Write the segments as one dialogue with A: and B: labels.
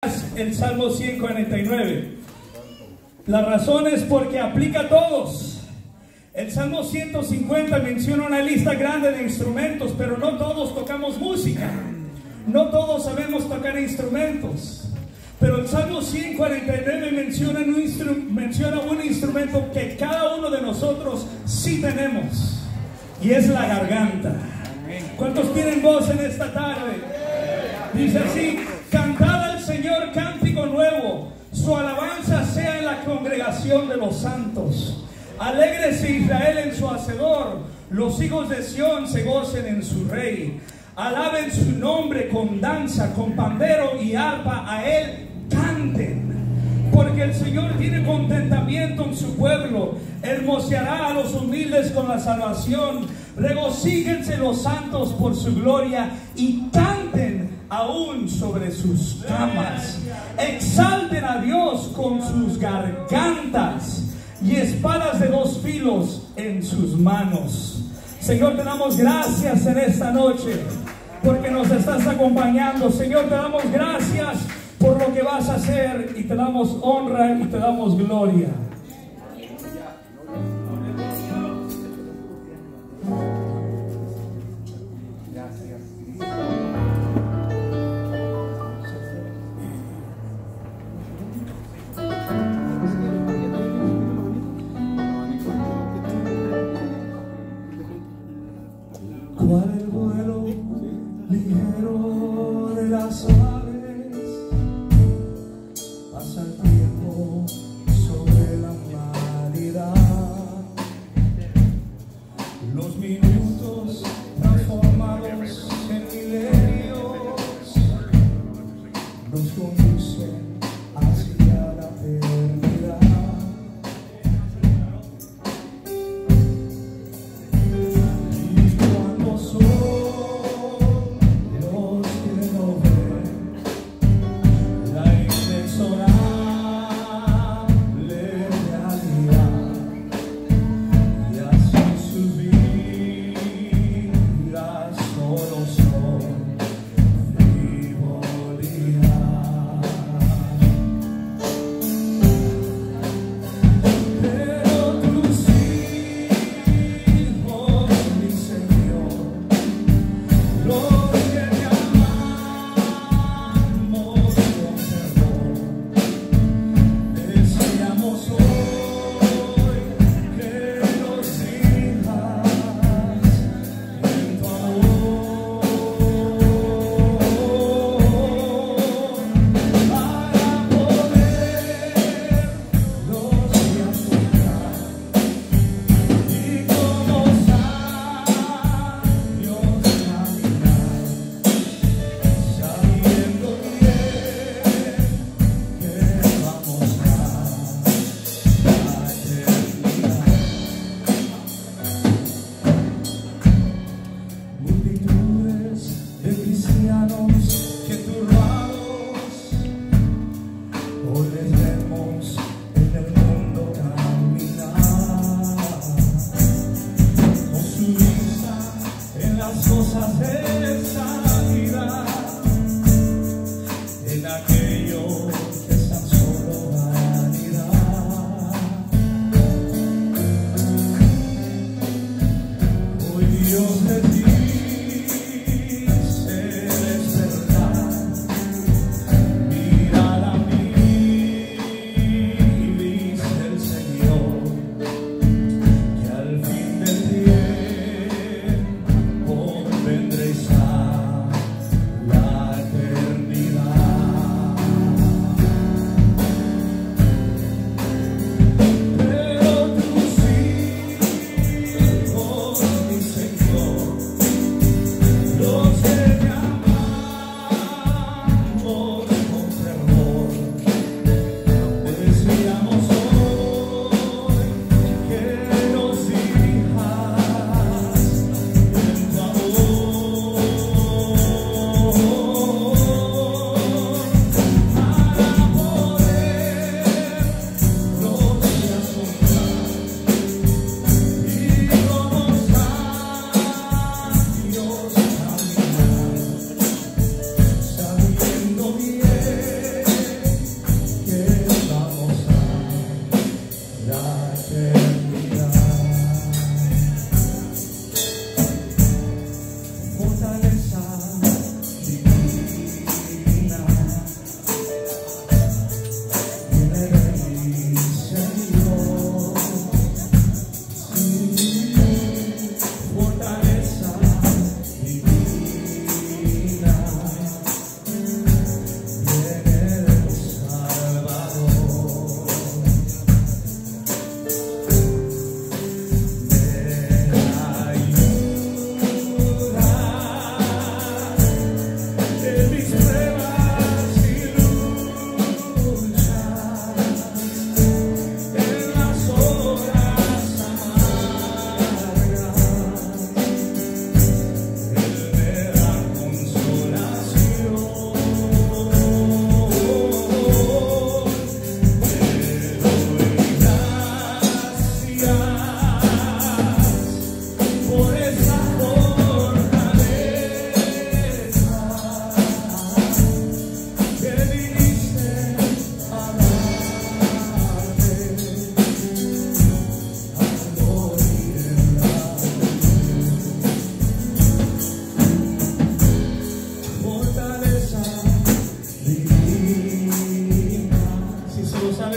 A: El Salmo 149. La razón es porque aplica a todos. El Salmo 150 menciona una lista grande de instrumentos, pero no todos tocamos música. No todos sabemos tocar instrumentos. Pero el Salmo 149 menciona un instrumento que cada uno de nosotros sí tenemos, y es la garganta. ¿Cuántos tienen voz en esta tarde? Dice así: cantad al Señor cántico nuevo, su alabanza sea en la congregación de los santos. Alégrese Israel en su hacedor, los hijos de Sión se gocen en su rey. Alaben su nombre con danza, con pandero y arpa, a él canten. Porque el Señor tiene contentamiento en su pueblo, hermoseará a los humildes con la salvación. Regocíjense los santos por su gloria y canten aún sobre sus camas. Exalten a Dios con sus gargantas y espadas de dos filos en sus manos. Señor, te damos gracias en esta noche porque nos estás acompañando. Señor, te damos gracias por lo que vas a hacer y te damos honra y te damos gloria.
B: ¿Cuál el vuelo ligero de las aves? Pasa el tiempo sobre la humanidad. Los minutos transformados en milenios nos conducen hacia la eternidad.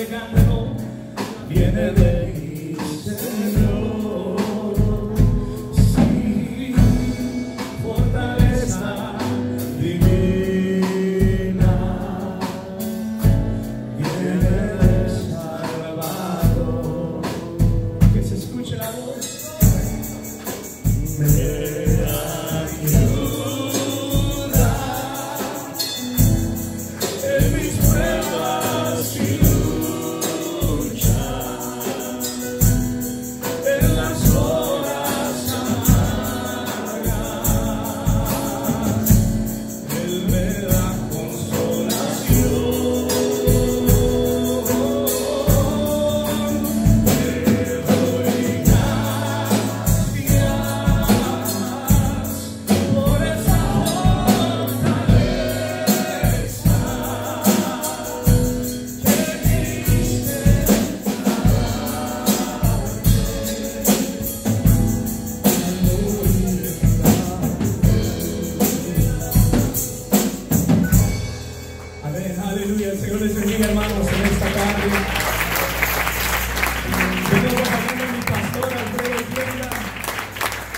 A: cántalo. Viene de mi Señor, sí, fortaleza divina, viene del Salvador. Que se escuche la voz. Me ayuda en mis pruebas y luchas, en las horas amargas, Él me da consolación. Te doy gracias por esa fortaleza que diste. Amén, aleluya. El Señor les bendiga, hermanos, en esta tarde. Vengo acompañando a mi pastor Alfredo Tienda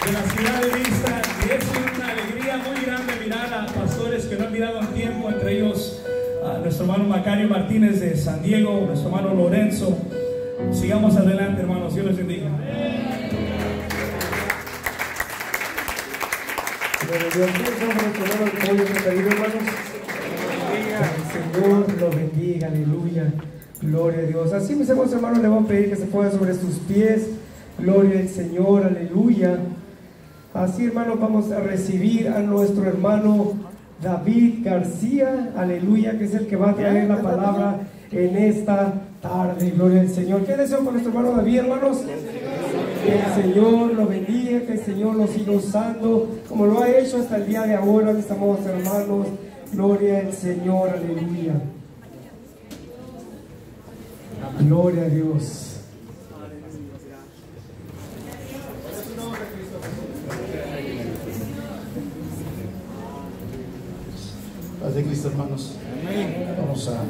A: de la ciudad de Vista, y es una alegría muy grande mirar a pastores que no han mirado en tiempo, entre ellos a nuestro hermano Macario Martínez de San Diego, nuestro hermano Lorenzo. Sigamos adelante, hermanos, Dios les bendiga.
C: El Señor lo bendiga, aleluya, gloria a Dios. Así mis hermanos, le voy a pedir que se pongan sobre sus pies, gloria al Señor, aleluya. Así, hermanos, vamos a recibir a nuestro hermano David García, aleluya, que es el que va a traer la palabra en esta tarde, gloria al Señor. ¿Qué deseo con nuestro hermano David, hermanos? Que el Señor lo bendiga, que el Señor lo siga usando como lo ha hecho hasta el día de ahora, mis amados hermanos. Gloria al Señor, aleluya. Gloria a Dios.
D: Paz de Cristo, hermanos. Vamos a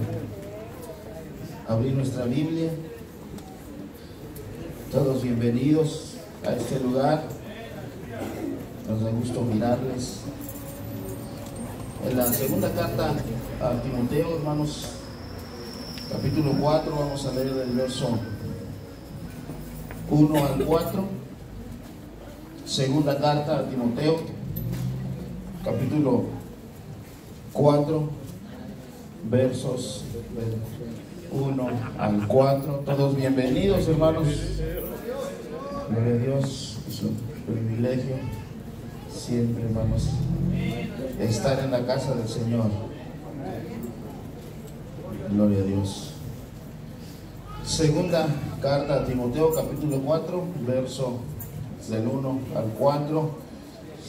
D: abrir nuestra Biblia. Todos bienvenidos a este lugar. Nos da gusto mirarles. En la segunda carta a Timoteo, hermanos, capítulo 4, vamos a leer del verso 1 al 4. Segunda carta a Timoteo, capítulo 4, versos 1 al 4. Todos bienvenidos, hermanos. Gloria a Dios, es un privilegio siempre, hermanos, estar en la casa del Señor. Gloria a Dios. Segunda carta a Timoteo, capítulo 4, verso del 1 al 4.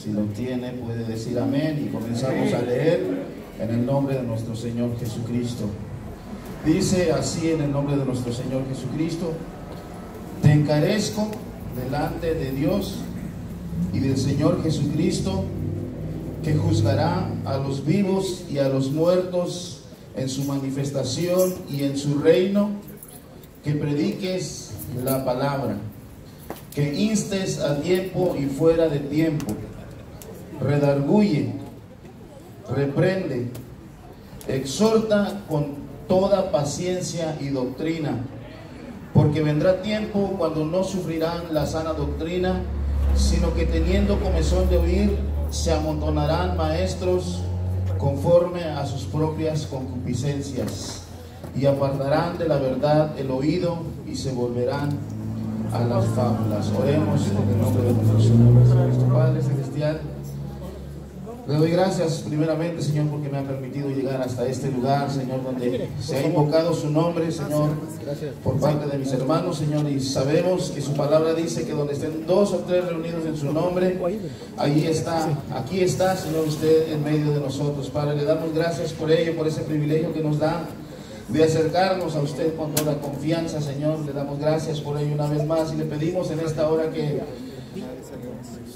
D: Si lo tiene, puede decir amén, y comenzamos a leer en el nombre de nuestro Señor Jesucristo. Dice así, en el nombre de nuestro Señor Jesucristo: te encarezco delante de Dios y del Señor Jesucristo, que juzgará a los vivos y a los muertos en su manifestación y en su reino, que prediques la palabra, que instes a tiempo y fuera de tiempo, redarguye, reprende, exhorta con toda paciencia y doctrina, porque vendrá tiempo cuando no sufrirán la sana doctrina, sino que teniendo comezón de oír, se amontonarán maestros conforme a sus propias concupiscencias, y apartarán de la verdad el oído y se volverán a las fábulas. Oremos en el nombre de nuestro Señor Jesucristo. Padre Celestial, le doy gracias primeramente, Señor, porque me ha permitido llegar hasta este lugar, Señor, donde se ha invocado su nombre, Señor, por parte de mis hermanos, Señor, y sabemos que su palabra dice que donde estén 2 o 3 reunidos en su nombre, ahí está, aquí está, Señor, usted en medio de nosotros. Padre, le damos gracias por ello, por ese privilegio que nos da de acercarnos a usted con toda confianza, Señor. Le damos gracias por ello una vez más, y le pedimos en esta hora que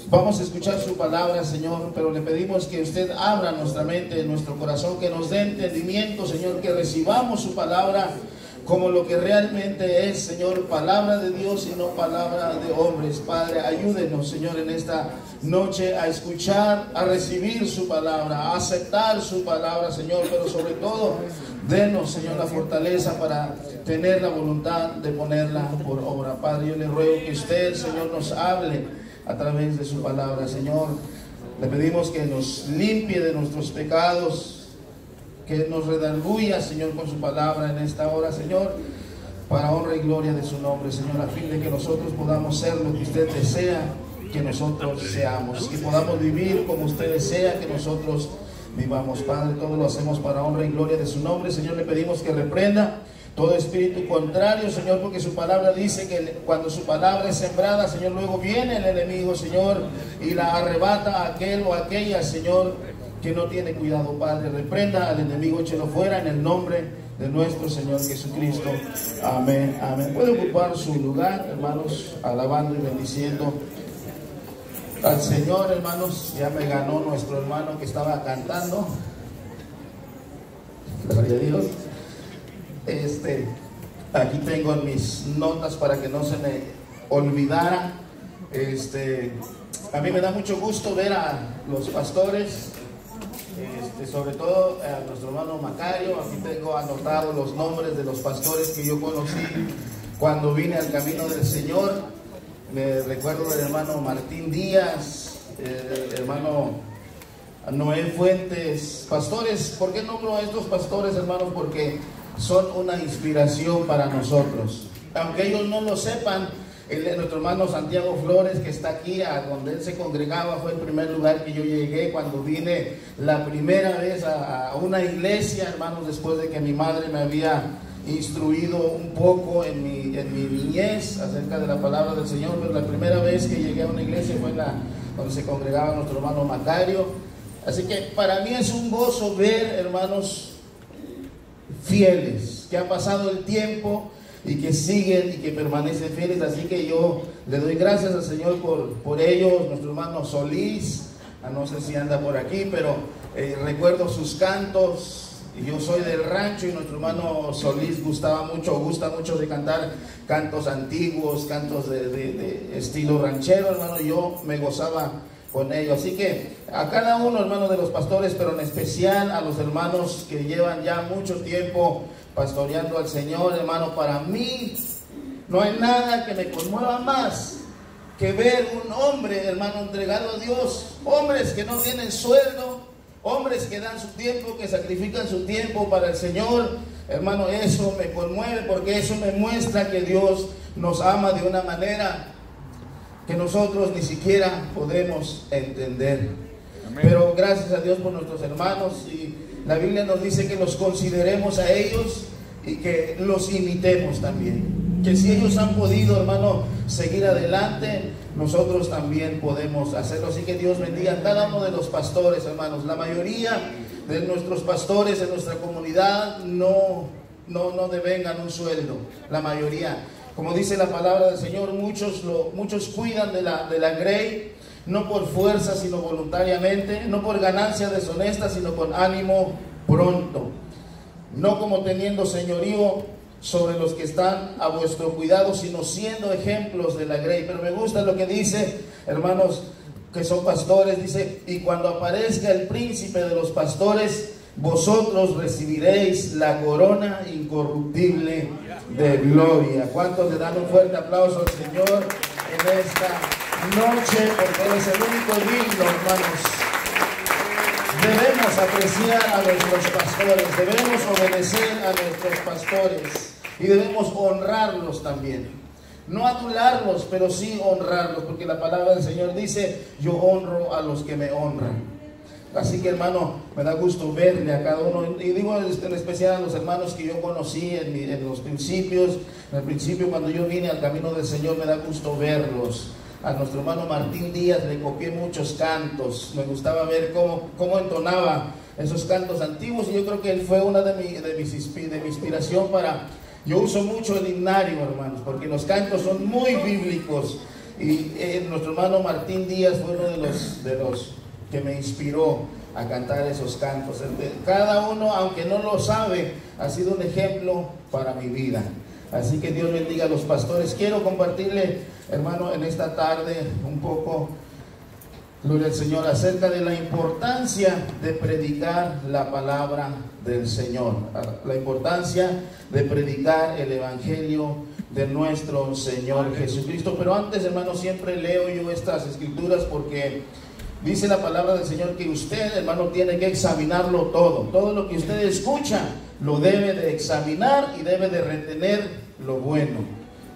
D: vamos a escuchar su palabra, Señor, pero le pedimos que usted abra nuestra mente, nuestro corazón, que nos dé entendimiento, Señor, que recibamos su palabra como lo que realmente es, Señor, palabra de Dios y no palabra de hombres. Padre, ayúdenos, Señor, en esta noche a escuchar, a recibir su palabra, a aceptar su palabra, Señor, pero sobre todo, denos, Señor, la fortaleza para tener la voluntad de ponerla por obra. Padre, yo le ruego que usted, Señor, nos hable a través de su palabra, Señor. Le pedimos que nos limpie de nuestros pecados, que nos redarguya, Señor, con su palabra en esta hora, Señor, para honra y gloria de su nombre, Señor, a fin de que nosotros podamos ser lo que usted desea que nosotros seamos, que podamos vivir como usted desea que nosotros vivamos. Padre, todo lo hacemos para honra y gloria de su nombre. Señor, le pedimos que reprenda todo espíritu contrario, Señor, porque su palabra dice que cuando su palabra es sembrada, Señor, luego viene el enemigo, Señor, y la arrebata a aquel o aquella, Señor, que no tiene cuidado. Padre, reprenda al enemigo, échelo fuera en el nombre de nuestro Señor Jesucristo. Amén, amén. Puede ocupar su lugar, hermanos, alabando y bendiciendo al Señor, hermanos. Ya me ganó nuestro hermano que estaba cantando. Gloria a Dios. Aquí tengo mis notas para que no se me olvidara. A mí me da mucho gusto ver a los pastores, sobre todo a nuestro hermano Macario. Aquí tengo anotados los nombres de los pastores que yo conocí cuando vine al camino del Señor. Me recuerdo del hermano Martín Díaz, el hermano Noé Fuentes. Pastores, ¿por qué nombro a estos pastores, hermanos? Porque son una inspiración para nosotros, aunque ellos no lo sepan. Nuestro hermano Santiago Flores, que está aquí, a donde él se congregaba, fue el primer lugar que yo llegué cuando vine la primera vez a una iglesia, hermanos, después de que mi madre me había instruido un poco en mi niñez acerca de la palabra del Señor. Pero la primera vez que llegué a una iglesia fue donde se congregaba nuestro hermano Macario. Así que para mí es un gozo ver hermanos fieles, que ha pasado el tiempo y que siguen y que permanecen fieles. Así que yo le doy gracias al Señor por ellos. Nuestro hermano Solís, no sé si anda por aquí, pero recuerdo sus cantos. Yo soy del rancho y nuestro hermano Solís gusta mucho de cantar cantos antiguos, cantos de estilo ranchero, hermano. Yo me gozaba con ello. Así que a cada uno, hermano, de los pastores, pero en especial a los hermanos que llevan ya mucho tiempo pastoreando al Señor, hermano, para mí no hay nada que me conmueva más que ver un hombre, hermano, entregado a Dios, hombres que no tienen sueldo, hombres que dan su tiempo, que sacrifican su tiempo para el Señor. Hermano, eso me conmueve, porque eso me muestra que Dios nos ama de una manera que nosotros ni siquiera podemos entender. Amén. Pero gracias a Dios por nuestros hermanos, y la Biblia nos dice que los consideremos a ellos y que los imitemos también. Que si ellos han podido, hermano, seguir adelante, nosotros también podemos hacerlo. Así que Dios bendiga a cada uno de los pastores, hermanos. La mayoría de nuestros pastores en nuestra comunidad no devengan un sueldo. La mayoría, como dice la palabra del Señor, muchos cuidan de la grey, no por fuerza, sino voluntariamente, no por ganancia deshonesta, sino con ánimo pronto, no como teniendo señorío sobre los que están a vuestro cuidado, sino siendo ejemplos de la grey. Pero me gusta lo que dice, hermanos, que son pastores, dice: y cuando aparezca el príncipe de los pastores, vosotros recibiréis la corona incorruptible de gloria. ¿Cuántos le dan un fuerte aplauso al Señor en esta noche? Porque Él es el único digno, hermanos. Debemos apreciar a nuestros pastores, debemos obedecer a nuestros pastores y debemos honrarlos también. No adularlos, pero sí honrarlos, porque la palabra del Señor dice: yo honro a los que me honran. Así que, hermano, me da gusto verle a cada uno, y digo en especial a los hermanos que yo conocí en los principios. En el principio, cuando yo vine al camino del Señor, me da gusto verlos. A nuestro hermano Martín Díaz le copié muchos cantos. Me gustaba ver cómo entonaba esos cantos antiguos, y yo creo que él fue una de mi inspiración para... Yo uso mucho el himnario, hermanos, porque los cantos son muy bíblicos, y nuestro hermano Martín Díaz fue uno de los que me inspiró a cantar esos cantos. Cada uno, aunque no lo sabe, ha sido un ejemplo para mi vida. Así que Dios bendiga a los pastores. Quiero compartirle, hermano, en esta tarde un poco, gloria al Señor, acerca de la importancia de predicar la palabra del Señor, la importancia de predicar el evangelio de nuestro Señor Jesucristo. Pero antes, hermano, siempre leo yo estas escrituras porque dice la palabra del Señor que usted, hermano, tiene que examinarlo todo. Todo lo que usted escucha lo debe de examinar y debe de retener lo bueno,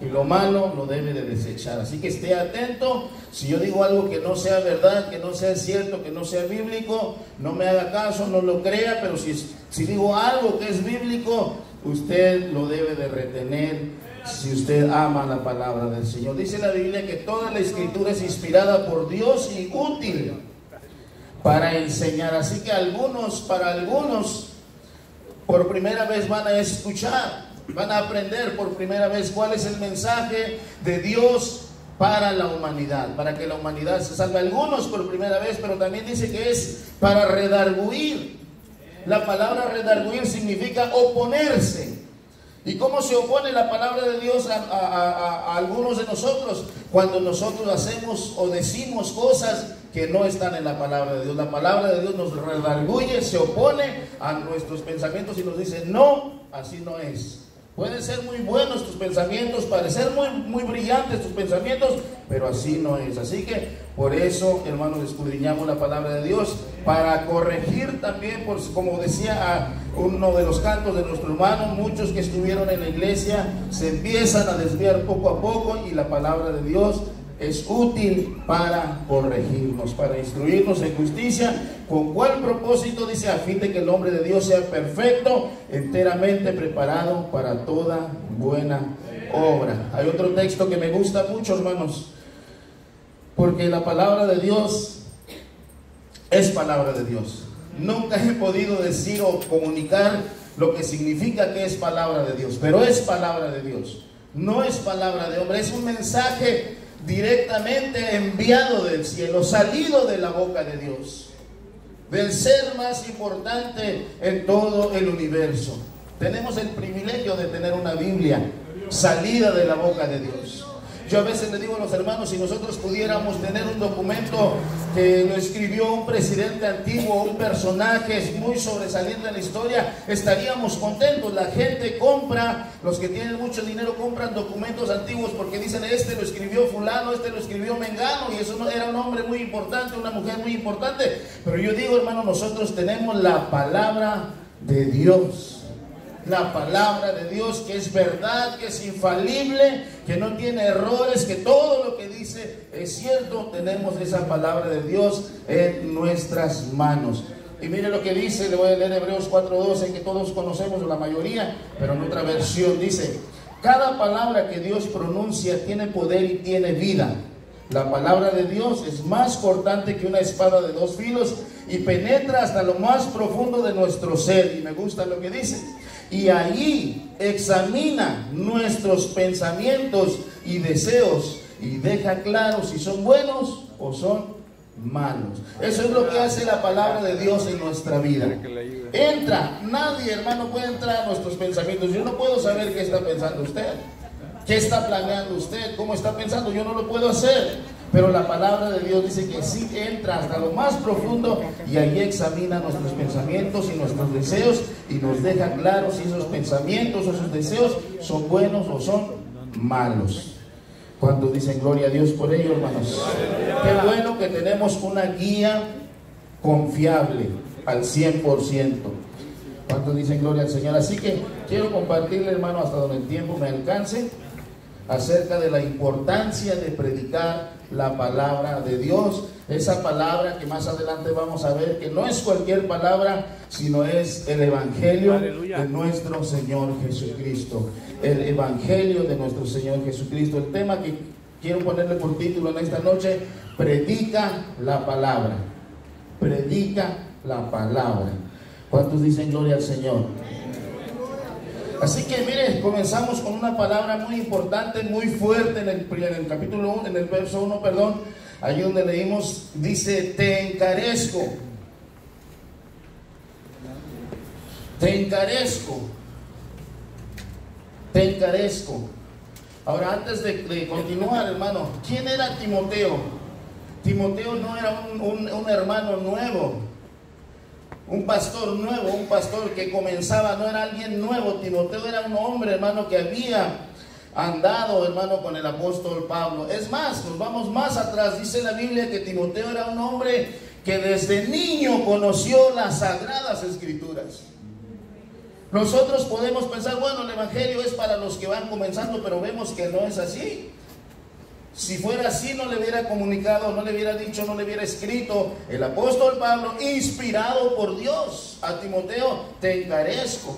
D: y lo malo lo debe de desechar. Así que esté atento. Si yo digo algo que no sea verdad, que no sea cierto, que no sea bíblico, no me haga caso, no lo crea. Pero si digo algo que es bíblico, usted lo debe de retener, si usted ama la palabra del Señor. Dice la Biblia que toda la escritura es inspirada por Dios y útil para enseñar. Así que para algunos, por primera vez van a escuchar, van a aprender por primera vez cuál es el mensaje de Dios para la humanidad, para que la humanidad se salve. Algunos por primera vez, pero también dice que es para redarguir. La palabra redarguir significa oponerse. ¿Y cómo se opone la palabra de Dios a algunos de nosotros? Cuando nosotros hacemos o decimos cosas que no están en la palabra de Dios. La palabra de Dios nos redarguye, se opone a nuestros pensamientos y nos dice: no, así no es. Pueden ser muy buenos tus pensamientos, parecer muy brillantes tus pensamientos, pero así no es. Así que por eso, hermanos, escudriñamos la palabra de Dios para corregir también, como decía uno de los cantos de nuestro hermano, muchos que estuvieron en la iglesia se empiezan a desviar poco a poco, y la palabra de Dios es útil para corregirnos, para instruirnos en justicia. ¿Con cuál propósito? Dice: a fin de que el hombre de Dios sea perfecto, enteramente preparado para toda buena obra. Hay otro texto que me gusta mucho, hermanos, porque la palabra de Dios es palabra de Dios. Nunca he podido decir o comunicar lo que significa que es palabra de Dios, pero es palabra de Dios, no es palabra de hombre. Es un mensaje directamente enviado del cielo, salido de la boca de Dios, del ser más importante en todo el universo. Tenemos el privilegio de tener una Biblia salida de la boca de Dios. Yo a veces le digo a los hermanos, si nosotros pudiéramos tener un documento que lo escribió un presidente antiguo, un personaje muy sobresaliente en la historia, estaríamos contentos. La gente compra, los que tienen mucho dinero compran documentos antiguos porque dicen: este lo escribió fulano, este lo escribió mengano, y eso no era un hombre muy importante, una mujer muy importante. Pero yo digo, hermano, nosotros tenemos la palabra de Dios. La palabra de Dios, que es verdad, que es infalible, que no tiene errores, que todo lo que dice es cierto. Tenemos esa palabra de Dios en nuestras manos. Y mire lo que dice, le voy a leer Hebreos 4:12, que todos conocemos, la mayoría, pero en otra versión dice: cada palabra que Dios pronuncia tiene poder y tiene vida. La palabra de Dios es más cortante que una espada de dos filos y penetra hasta lo más profundo de nuestro ser. Y me gusta lo que dice: y allí examina nuestros pensamientos y deseos y deja claro si son buenos o son malos. Eso es lo que hace la palabra de Dios en nuestra vida. Entra, nadie, hermano, puede entrar a nuestros pensamientos. Yo no puedo saber qué está pensando usted, qué está planeando usted, cómo está pensando. Yo no lo puedo hacer. Pero la palabra de Dios dice que sí entra hasta lo más profundo y allí examina nuestros pensamientos y nuestros deseos y nos deja claro si esos pensamientos o esos deseos son buenos o son malos. ¿Cuántos dicen gloria a Dios por ello, hermanos? Qué bueno que tenemos una guía confiable al 100%. ¿Cuántos dicen gloria al Señor? Así que quiero compartirle, hermano, hasta donde el tiempo me alcance, acerca de la importancia de predicar la palabra de Dios. Esa palabra que más adelante vamos a ver que no es cualquier palabra, sino es el evangelio de nuestro Señor Jesucristo. El evangelio de nuestro Señor Jesucristo. El tema que quiero ponerle por título en esta noche: predica la palabra. Predica la palabra. ¿Cuántos dicen gloria al Señor? Así que mire, comenzamos con una palabra muy importante, muy fuerte en el capítulo 1, en el verso 1, perdón, allí donde leímos, dice: te encarezco. Te encarezco. Te encarezco. Ahora, antes de continuar, hermano, ¿quién era Timoteo? Timoteo no era un hermano nuevo, un pastor nuevo, un pastor que comenzaba, no era alguien nuevo. Timoteo era un hombre, hermano, que había andado, hermano, con el apóstol Pablo. Es más, nos vamos más atrás. Dice la Biblia que Timoteo era un hombre que desde niño conoció las sagradas escrituras. Nosotros podemos pensar, bueno, el evangelio es para los que van comenzando, pero vemos que no es así. Si fuera así, no le hubiera comunicado, no le hubiera dicho, no le hubiera escrito el apóstol Pablo, inspirado por Dios, a Timoteo: te encarezco.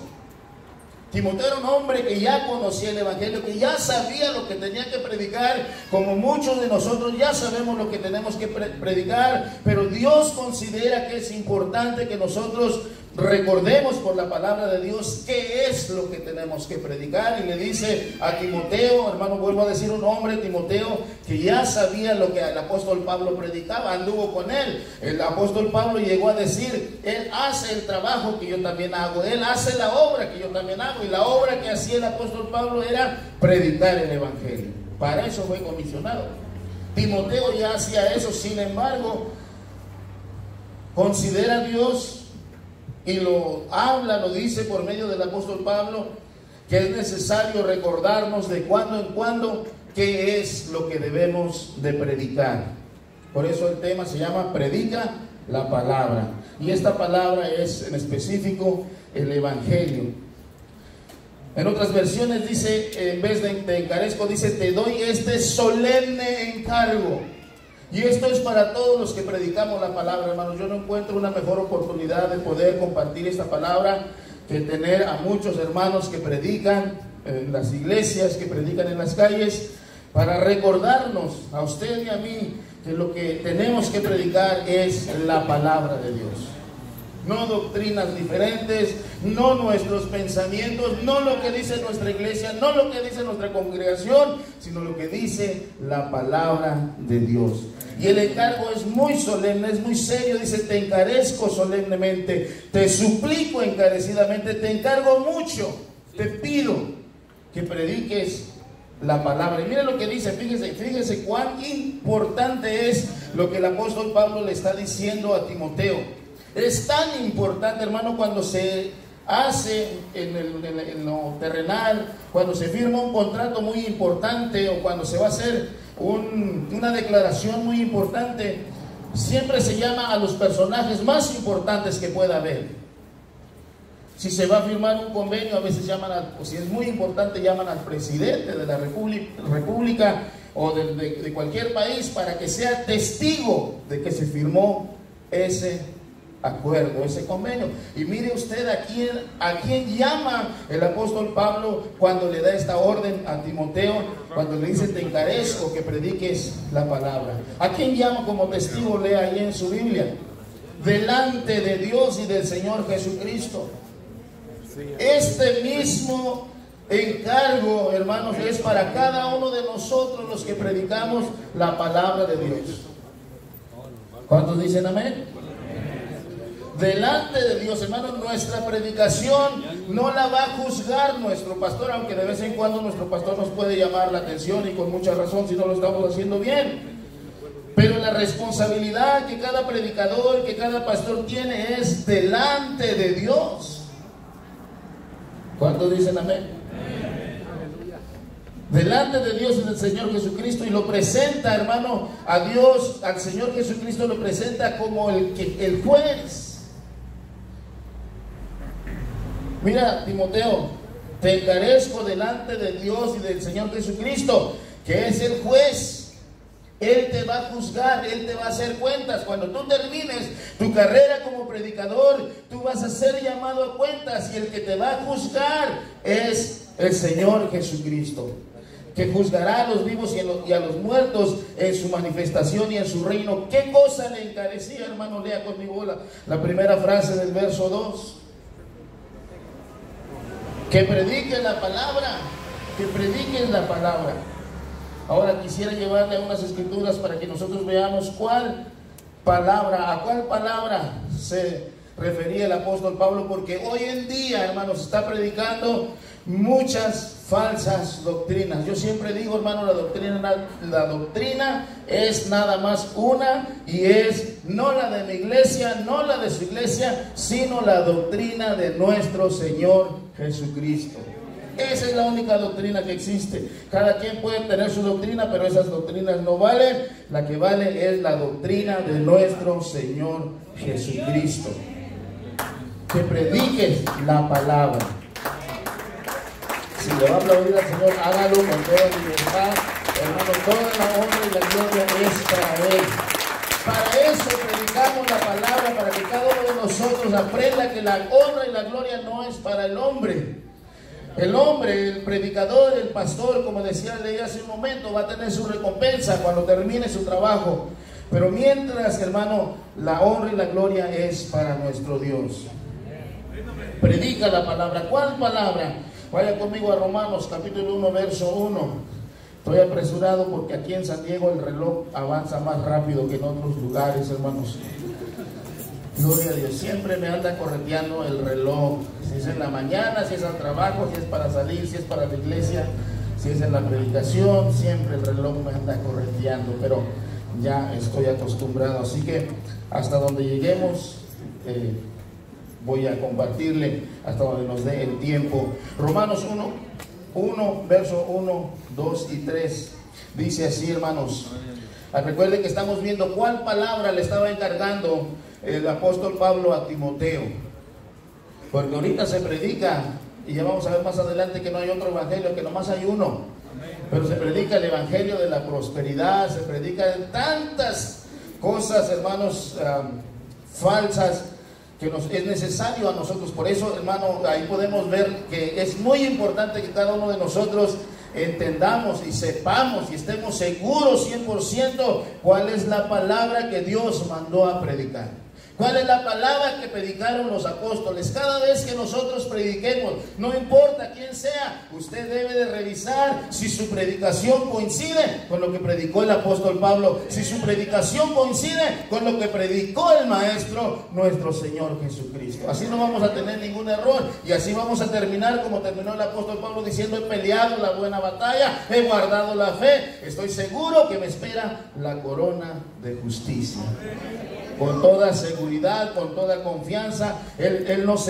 D: Timoteo era un hombre que ya conocía el evangelio, que ya sabía lo que tenía que predicar, como muchos de nosotros ya sabemos lo que tenemos que predicar, pero Dios considera que es importante que nosotros recordemos por la palabra de Dios qué es lo que tenemos que predicar. Y le dice a Timoteo, hermano, vuelvo a decir, un hombre, Timoteo, que ya sabía lo que el apóstol Pablo predicaba, anduvo con él. El apóstol Pablo llegó a decir: él hace el trabajo que yo también hago, él hace la obra que yo también hago. Y la obra que hacía el apóstol Pablo era predicar el evangelio. Para eso fue comisionado. Timoteo ya hacía eso. Sin embargo, considera a Dios, y lo habla, lo dice por medio del apóstol Pablo, que es necesario recordarnos de cuando en cuando qué es lo que debemos de predicar. Por eso el tema se llama predica la palabra. Y esta palabra es en específico el evangelio. En otras versiones dice, en vez de te encarezco, dice te doy este solemne encargo. Y esto es para todos los que predicamos la palabra, hermanos. Yo no encuentro una mejor oportunidad de poder compartir esta palabra que tener a muchos hermanos que predican en las iglesias, que predican en las calles, para recordarnos a usted y a mí que lo que tenemos que predicar es la palabra de Dios. No doctrinas diferentes, no nuestros pensamientos, no lo que dice nuestra iglesia, no lo que dice nuestra congregación, sino lo que dice la palabra de Dios. Y el encargo es muy solemne, es muy serio. Dice: te encarezco solemnemente, te suplico encarecidamente, te encargo mucho, te pido que prediques la palabra. Y mire lo que dice, fíjese cuán importante es lo que el apóstol Pablo le está diciendo a Timoteo. Es tan importante, hermano, cuando se hace en lo terrenal, cuando se firma un contrato muy importante, o cuando se va a hacer una declaración muy importante, siempre se llama a los personajes más importantes que pueda haber. Si se va a firmar un convenio, a veces llaman, o si es muy importante, llaman al presidente de la república o de cualquier país, para que sea testigo de que se firmó ese acuerdo, ese convenio. Y mire usted a quién llama el apóstol Pablo cuando le da esta orden a Timoteo, cuando le dice: te encarezco que prediques la palabra. ¿A quién llama como testigo? Lea ahí en su Biblia: delante de Dios y del Señor Jesucristo. Este mismo encargo, hermanos, es para cada uno de nosotros los que predicamos la palabra de Dios. ¿Cuántos dicen amén? Delante de Dios, hermanos, nuestra predicación no la va a juzgar nuestro pastor, aunque de vez en cuando nuestro pastor nos puede llamar la atención, y con mucha razón si no lo estamos haciendo bien. Pero la responsabilidad que cada predicador, que cada pastor tiene, es delante de Dios. ¿Cuántos dicen amén? Delante de Dios y del Señor Jesucristo, y lo presenta, hermano, a Dios, al Señor Jesucristo lo presenta como el juez. Mira, Timoteo, te encarezco delante de Dios y del Señor Jesucristo, que es el juez. Él te va a juzgar, Él te va a hacer cuentas. Cuando tú termines tu carrera como predicador, tú vas a ser llamado a cuentas, y el que te va a juzgar es el Señor Jesucristo, que juzgará a los vivos y a los muertos en su manifestación y en su reino. ¿Qué cosa le encarecía, hermano? Lea conmigo la primera frase del verso 2. Que prediquen la palabra, que prediquen la palabra. Ahora quisiera llevarle a unas escrituras para que nosotros veamos a cuál palabra se refería el apóstol Pablo, porque hoy en día, hermanos, está predicando muchas falsas doctrinas. Yo siempre digo, hermano, la doctrina es nada más una, y es no la de mi iglesia, no la de su iglesia, sino la doctrina de nuestro Señor Jesucristo. Esa es la única doctrina que existe. Cada quien puede tener su doctrina, pero esas doctrinas no valen. La que vale es la doctrina de nuestro Señor Jesucristo. Que prediques la palabra. Si le va a aplaudir al Señor, hágalo con toda libertad. Hermano, toda la honra y la gloria es para Él. Para eso predicamos la palabra, para que cada uno de nosotros aprenda que la honra y la gloria no es para el hombre. El hombre, el predicador, el pastor, como decía, leí hace un momento, va a tener su recompensa cuando termine su trabajo. Pero mientras, hermano, la honra y la gloria es para nuestro Dios. Predica la palabra. ¿Cuál palabra? Vaya conmigo a Romanos capítulo 1, verso 1. Estoy apresurado porque aquí en San Diego el reloj avanza más rápido que en otros lugares, hermanos. Gloria a Dios, siempre me anda correteando el reloj. Si es en la mañana, si es al trabajo, si es para salir, si es para la iglesia, si es en la predicación, siempre el reloj me anda correteando, pero ya estoy acostumbrado. Así que hasta donde lleguemos, voy a compartirle hasta donde nos dé el tiempo. Romanos 1, verso 1, 2 y 3. Dice así, hermanos. Recuerden que estamos viendo cuál palabra le estaba encargando el apóstol Pablo a Timoteo. Porque ahorita se predica, y ya vamos a ver más adelante que no hay otro evangelio, que nomás hay uno. Pero se predica el evangelio de la prosperidad, se predica tantas cosas, hermanos, falsas, que es necesario a nosotros. Por eso, hermano, ahí podemos ver que es muy importante que cada uno de nosotros entendamos y sepamos y estemos seguros 100% cuál es la palabra que Dios mandó a predicar. ¿Cuál es la palabra que predicaron los apóstoles? Cada vez que nosotros prediquemos, no importa quién sea, usted debe de revisar si su predicación coincide con lo que predicó el apóstol Pablo, si su predicación coincide con lo que predicó el Maestro, nuestro Señor Jesucristo. Así no vamos a tener ningún error, y así vamos a terminar como terminó el apóstol Pablo diciendo: he peleado la buena batalla, he guardado la fe, estoy seguro que me espera la corona de justicia. Con toda seguridad, con toda confianza, él nos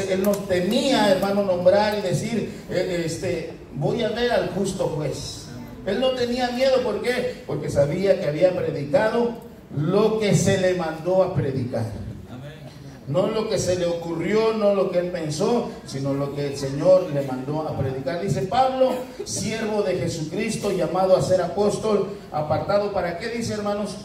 D: temía, hermano, nombrar y decir, voy a ver al justo juez. Él no tenía miedo. ¿Por qué? Porque sabía que había predicado lo que se le mandó a predicar. No lo que se le ocurrió, no lo que él pensó, sino lo que el Señor le mandó a predicar. Dice Pablo, siervo de Jesucristo, llamado a ser apóstol, apartado ¿para qué? Dice, hermanos,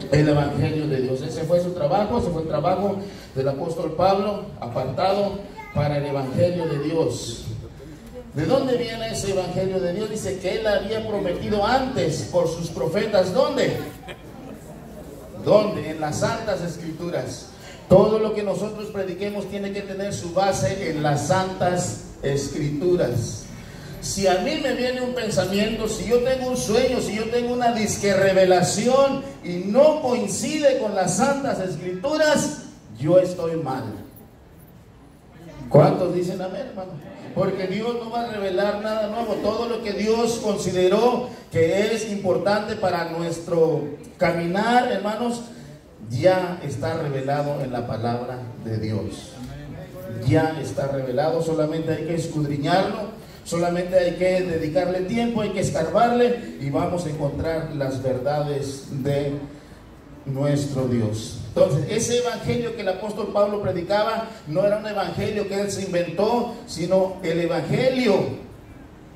D: el evangelio de Dios. Ese fue su trabajo, ese fue el trabajo del apóstol Pablo, apartado para el evangelio de Dios. ¿De dónde viene ese evangelio de Dios? Dice que él había prometido antes por sus profetas. ¿Dónde? ¿Dónde? En las Santas Escrituras. Todo lo que nosotros prediquemos tiene que tener su base en las Santas Escrituras. Si a mí me viene un pensamiento, si yo tengo un sueño, si yo tengo una disque revelación y no coincide con las Santas Escrituras, yo estoy mal. ¿Cuántos dicen amén, hermano? Porque Dios no va a revelar nada nuevo. Todo lo que Dios consideró que es importante para nuestro caminar, hermanos, ya está revelado en la palabra de Dios. Ya está revelado, solamente hay que escudriñarlo. Solamente hay que dedicarle tiempo, hay que escarbarle y vamos a encontrar las verdades de nuestro Dios. Entonces, ese evangelio que el apóstol Pablo predicaba no era un evangelio que él se inventó, sino el evangelio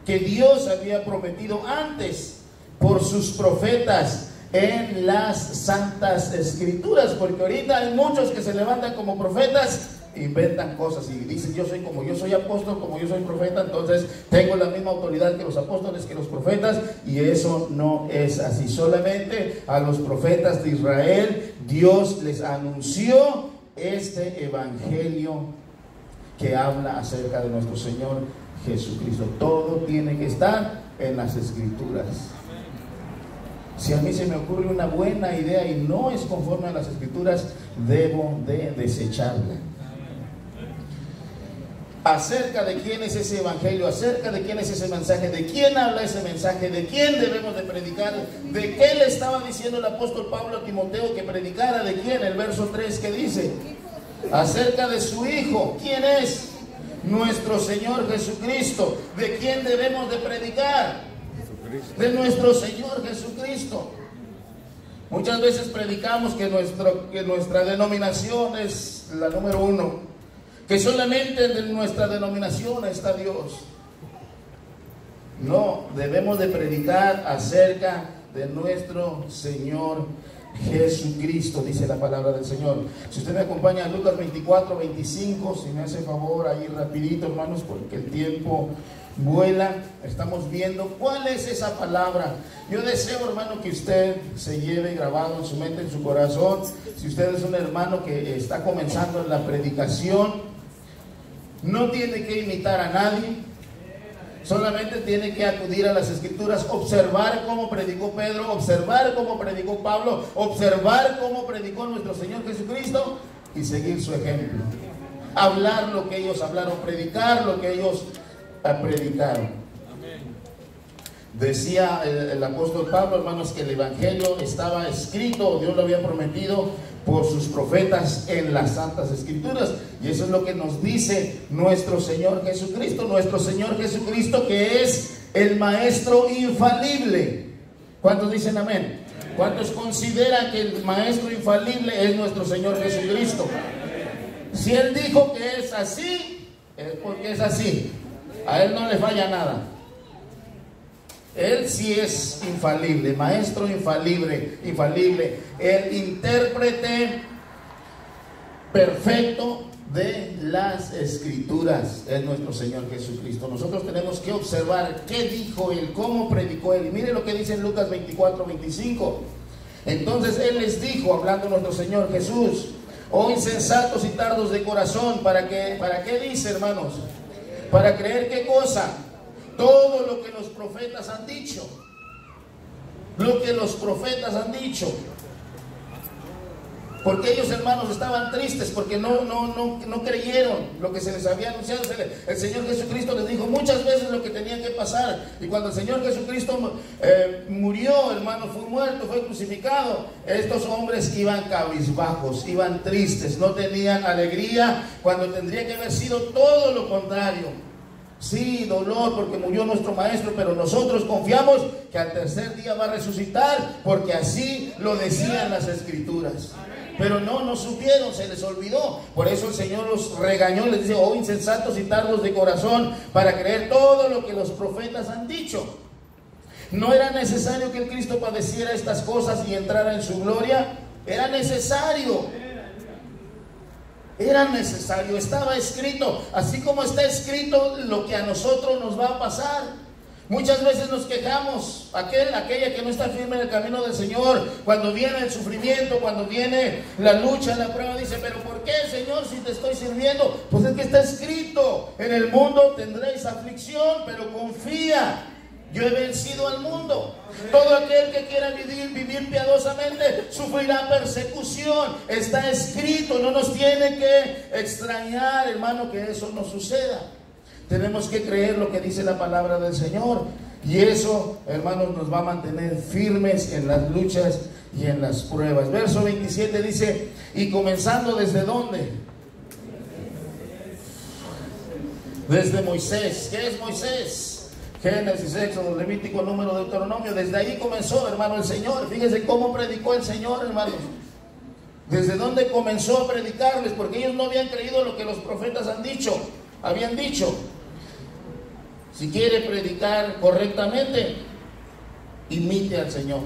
D: que Dios había prometido antes por sus profetas en las Santas Escrituras. Porque ahorita hay muchos que se levantan como profetas, inventan cosas y dicen: yo soy apóstol, como yo soy profeta, entonces tengo la misma autoridad que los apóstoles, que los profetas, y eso no es así. Solamente a los profetas de Israel Dios les anunció este evangelio que habla acerca de nuestro Señor Jesucristo. Todo tiene que estar en las Escrituras. Si a mí se me ocurre una buena idea y no es conforme a las Escrituras, debo de desecharla. Acerca de quién es ese evangelio, acerca de quién es ese mensaje, de quién habla ese mensaje, de quién debemos de predicar, de qué le estaba diciendo el apóstol Pablo a Timoteo que predicara, de quién, el verso 3 que dice, acerca de su Hijo, ¿quién es? Nuestro Señor Jesucristo. ¿De quién debemos de predicar? De nuestro Señor Jesucristo. Muchas veces predicamos que nuestra denominación es la número uno, que solamente en nuestra denominación está Dios. No, debemos de predicar acerca de nuestro Señor Jesucristo, dice la palabra del Señor. Si usted me acompaña a Lucas 24, 25, si me hace favor ahí rapidito, hermanos, porque el tiempo vuela. Estamos viendo cuál es esa palabra. Yo deseo, hermano, que usted se lleve grabado en su mente, en su corazón. Si usted es un hermano que está comenzando en la predicación, no tiene que imitar a nadie, solamente tiene que acudir a las Escrituras, observar cómo predicó Pedro, observar cómo predicó Pablo, observar cómo predicó nuestro Señor Jesucristo y seguir su ejemplo. Hablar lo que ellos hablaron, predicar lo que ellos predicaron. Decía el apóstol Pablo, hermanos, que el evangelio estaba escrito, Dios lo había prometido por sus profetas en las Santas Escrituras, y eso es lo que nos dice nuestro Señor Jesucristo, que es el maestro infalible. ¿Cuántos dicen amén? ¿Cuántos consideran que el maestro infalible es nuestro Señor Jesucristo? Si Él dijo que es así, es porque es así. A Él no le falla nada. Él sí es infalible, maestro infalible, el intérprete perfecto de las Escrituras es nuestro Señor Jesucristo. Nosotros tenemos que observar qué dijo Él, cómo predicó Él. Y mire lo que dice en Lucas 24, 25. Entonces Él les dijo, hablando nuestro Señor Jesús: oh insensatos y tardos de corazón, ¿para qué dice, hermanos? Para creer qué cosa. Todo lo que los profetas han dicho. Lo que los profetas han dicho. Porque ellos, hermanos, estaban tristes porque no creyeron lo que se les había anunciado. El Señor Jesucristo les dijo muchas veces lo que tenía que pasar. Y cuando el Señor Jesucristo murió, hermanos, fue muerto, fue crucificado, estos hombres iban cabizbajos, iban tristes, no tenían alegría, cuando tendría que haber sido todo lo contrario. Sí, dolor porque murió nuestro maestro, pero nosotros confiamos que al tercer día va a resucitar, porque así lo decían las Escrituras. Pero no supieron, se les olvidó. Por eso el Señor los regañó, les dice: oh insensatos y tardos de corazón, para creer todo lo que los profetas han dicho. ¿No era necesario que el Cristo padeciera estas cosas y entrara en su gloria? Era necesario. Era necesario, estaba escrito, así como está escrito lo que a nosotros nos va a pasar. Muchas veces nos quejamos, aquella que no está firme en el camino del Señor, cuando viene el sufrimiento, cuando viene la lucha, la prueba, dice: pero ¿por qué, Señor, si te estoy sirviendo? Pues es que está escrito: en el mundo tendréis aflicción, pero confía, yo he vencido al mundo. Todo aquel que quiera vivir piadosamente sufrirá persecución. Está escrito, no nos tiene que extrañar, hermano, que eso no suceda. Tenemos que creer lo que dice la palabra del Señor, y eso, hermanos, nos va a mantener firmes en las luchas y en las pruebas. Verso 27 dice: y comenzando ¿desde dónde? Desde Moisés. ¿Qué es Moisés? Génesis, Éxodo, Levítico, Número, Deuteronomio. Desde ahí comenzó, hermano, el Señor. Fíjense cómo predicó el Señor, hermanos. Desde dónde comenzó a predicarles, porque ellos no habían creído lo que los profetas habían dicho. Si quiere predicar correctamente, imite al Señor,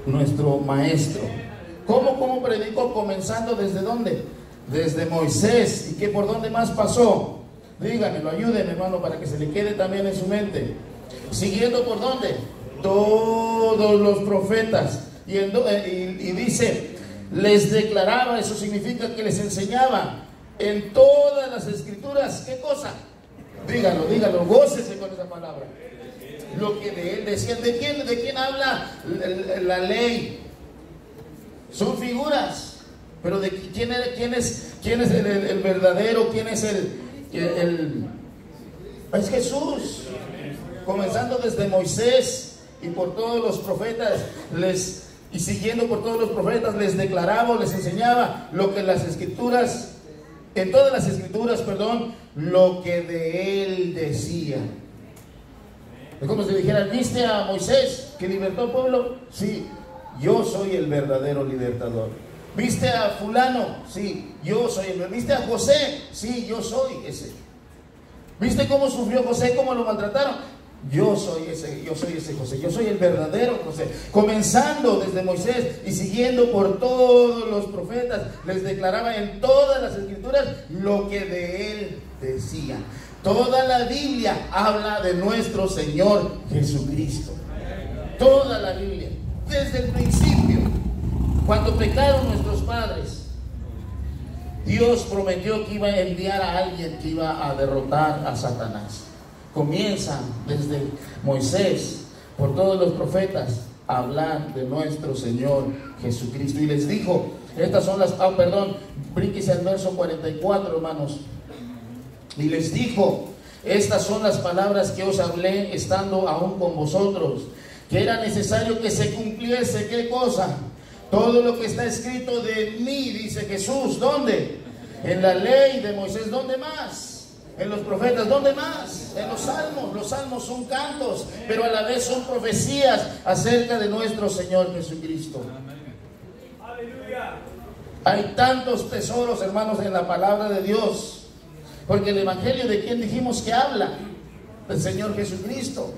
D: nuestro maestro. ¿Cómo predicó? Comenzando ¿desde dónde? Desde Moisés. ¿Y qué por dónde más pasó? Díganmelo, ayúdenme, hermano, para que se le quede también en su mente. Siguiendo por dónde? Todos los profetas. Y dice, les declaraba, eso significa que les enseñaba en todas las Escrituras. ¿Qué cosa? Díganlo, gócese con esa palabra. Lo que de él decían. ¿De quién habla la ley? Son figuras. Pero de quién es el verdadero, quién es es Jesús. Comenzando desde Moisés y por todos los profetas, y siguiendo por todos los profetas, les declaraba, les enseñaba lo que las escrituras, en todas las escrituras, lo que de él decía. Es como si dijeran: ¿viste a Moisés que libertó al pueblo? Sí, yo soy el verdadero libertador. ¿Viste a fulano? Sí, yo soy el. ¿Viste a José? Sí, yo soy ese. ¿Viste cómo sufrió José? ¿Cómo lo maltrataron? Yo soy ese José, yo soy el verdadero José. Comenzando desde Moisés y siguiendo por todos los profetas, les declaraba en todas las escrituras lo que de él decía. Toda la Biblia habla de nuestro Señor Jesucristo. Toda la Biblia, desde el principio, cuando pecaron nuestros padres, Dios prometió que iba a enviar a alguien que iba a derrotar a Satanás. Comienza desde Moisés, por todos los profetas, a hablar de nuestro Señor Jesucristo. Y les dijo, estas son las... brínquese al verso 44, hermanos. Y les dijo: estas son las palabras que os hablé estando aún con vosotros, que era necesario que se cumpliese, ¿qué cosa? Todo lo que está escrito de mí, dice Jesús. ¿Dónde? En la ley de Moisés. ¿Dónde más? En los profetas. ¿Dónde más? En los salmos. Los salmos son cantos, pero a la vez son profecías acerca de nuestro Señor Jesucristo.
A: Aleluya.
D: Hay tantos tesoros, hermanos, en la palabra de Dios. Porque el Evangelio, ¿de quién dijimos que habla? Del Señor Jesucristo.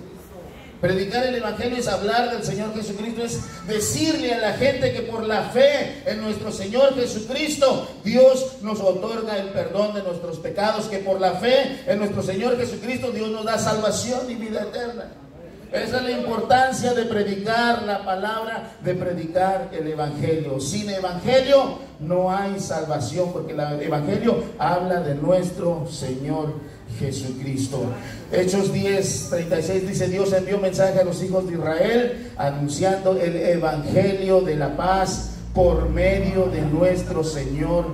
D: Predicar el Evangelio es hablar del Señor Jesucristo, es decirle a la gente que por la fe en nuestro Señor Jesucristo, Dios nos otorga el perdón de nuestros pecados, que por la fe en nuestro Señor Jesucristo, Dios nos da salvación y vida eterna. Esa es la importancia de predicar la palabra, de predicar el Evangelio. Sin Evangelio no hay salvación, porque el Evangelio habla de nuestro Señor Jesucristo. Hechos 10:36 dice: Dios envió mensaje a los hijos de Israel anunciando el Evangelio de la paz por medio de nuestro Señor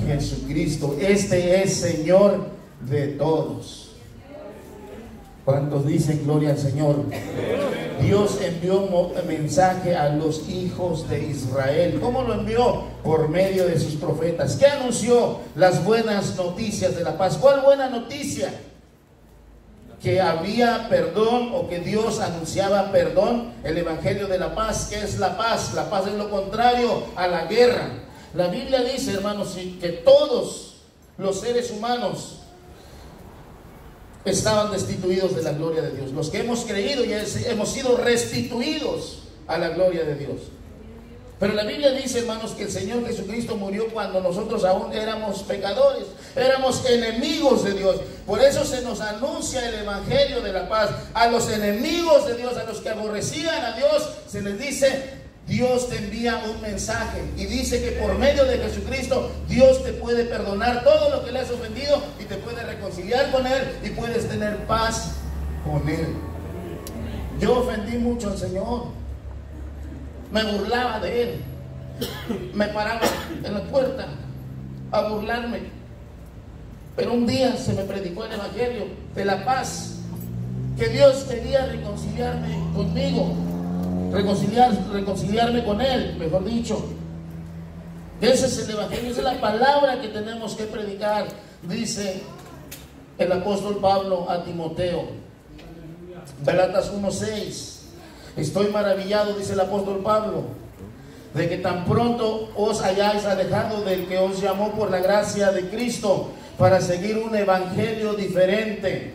D: Jesucristo. Este es Señor de todos. ¿Cuántos dicen gloria al Señor? Dios envió un mensaje a los hijos de Israel. ¿Cómo lo envió? Por medio de sus profetas. ¿Qué anunció? Las buenas noticias de la paz. ¿Cuál buena noticia? Que había perdón, o que Dios anunciaba perdón. El Evangelio de la paz. ¿Qué es la paz? La paz es lo contrario a la guerra. La Biblia dice, hermanos, que todos los seres humanos estaban destituidos de la gloria de Dios. Los que hemos creído ya hemos sido restituidos a la gloria de Dios. Pero la Biblia dice, hermanos, que el Señor Jesucristo murió cuando nosotros aún éramos pecadores, éramos enemigos de Dios. Por eso se nos anuncia el Evangelio de la paz. A los enemigos de Dios, a los que aborrecían a Dios, se les dice: Dios te envía un mensaje y dice que por medio de Jesucristo Dios te puede perdonar todo lo que le has ofendido y te puede reconciliar con Él y puedes tener paz con Él. Yo ofendí mucho al Señor, me burlaba de Él, me paraba en la puerta a burlarme, pero un día se me predicó el Evangelio de la paz, que Dios quería reconciliarme conmigo, reconciliarme con Él, mejor dicho. Ese es el Evangelio, esa es la palabra que tenemos que predicar. Dice el apóstol Pablo a Timoteo, Gálatas 1:6: estoy maravillado, dice el apóstol Pablo, de que tan pronto os hayáis alejado del que os llamó por la gracia de Cristo para seguir un evangelio diferente.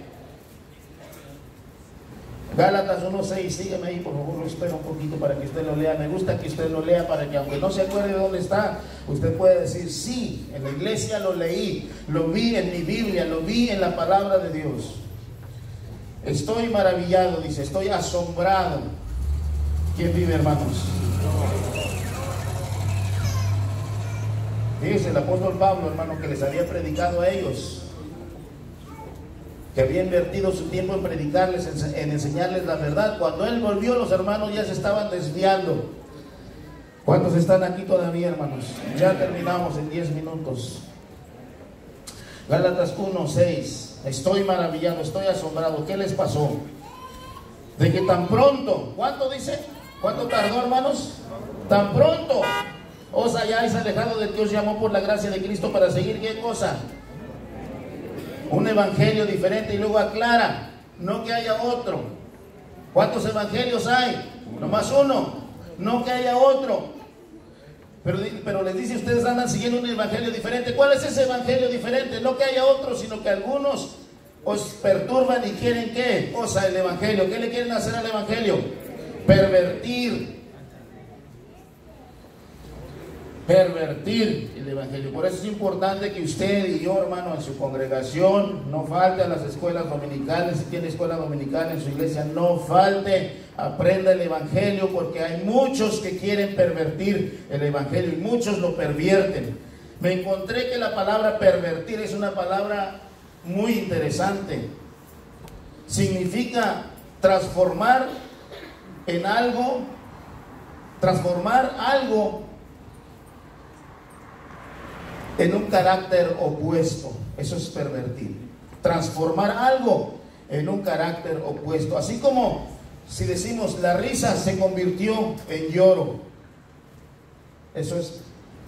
D: Gálatas 1:6, sígueme ahí por favor, lo espero un poquito para que usted lo lea. Me gusta que usted lo lea para que, aunque no se acuerde de dónde está, usted puede decir: sí, en la iglesia lo leí, lo vi en mi Biblia, lo vi en la palabra de Dios. Estoy maravillado, dice, estoy asombrado. ¿Quién vive, hermanos? Dice el apóstol Pablo, hermano, que les había predicado a ellos, que había invertido su tiempo en predicarles, en enseñarles la verdad. Cuando él volvió, los hermanos ya se estaban desviando. ¿Cuántos están aquí todavía, hermanos? Ya terminamos en 10 minutos. Gálatas 1:6. Estoy maravillado, estoy asombrado. ¿Qué les pasó? De que tan pronto, ¿cuánto dice? ¿Cuánto tardó, hermanos? Tan pronto os hayáis alejado del que os llamó por la gracia de Cristo para seguir, ¿qué cosa? Un evangelio diferente. Y luego aclara, no que haya otro. ¿Cuántos evangelios hay? Nomás uno. No que haya otro. Pero les dice, ustedes andan siguiendo un evangelio diferente. ¿Cuál es ese evangelio diferente? No que haya otro, sino que algunos os perturban y quieren ¿qué? Cosa el evangelio. ¿Qué le quieren hacer al evangelio? Pervertir el evangelio. Por eso es importante que usted y yo, hermano, en su congregación no falte a las escuelas dominicales. Si tiene escuela dominical en su iglesia, no falte, aprenda el evangelio, porque hay muchos que quieren pervertir el evangelio y muchos lo pervierten. Me encontré que la palabra pervertir es una palabra muy interesante. Significa transformar algo en un carácter opuesto. Eso es pervertir. Transformar algo en un carácter opuesto. Así como si decimos la risa se convirtió en lloro. Eso es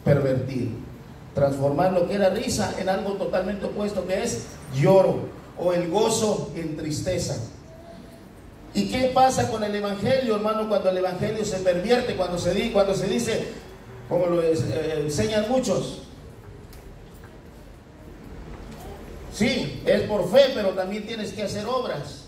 D: pervertir. Transformar lo que era risa en algo totalmente opuesto, que es lloro, o el gozo en tristeza. ¿Y qué pasa con el evangelio, hermano, cuando el evangelio se pervierte? Cuando se dice, como lo enseñan muchos, sí, es por fe, pero también tienes que hacer obras.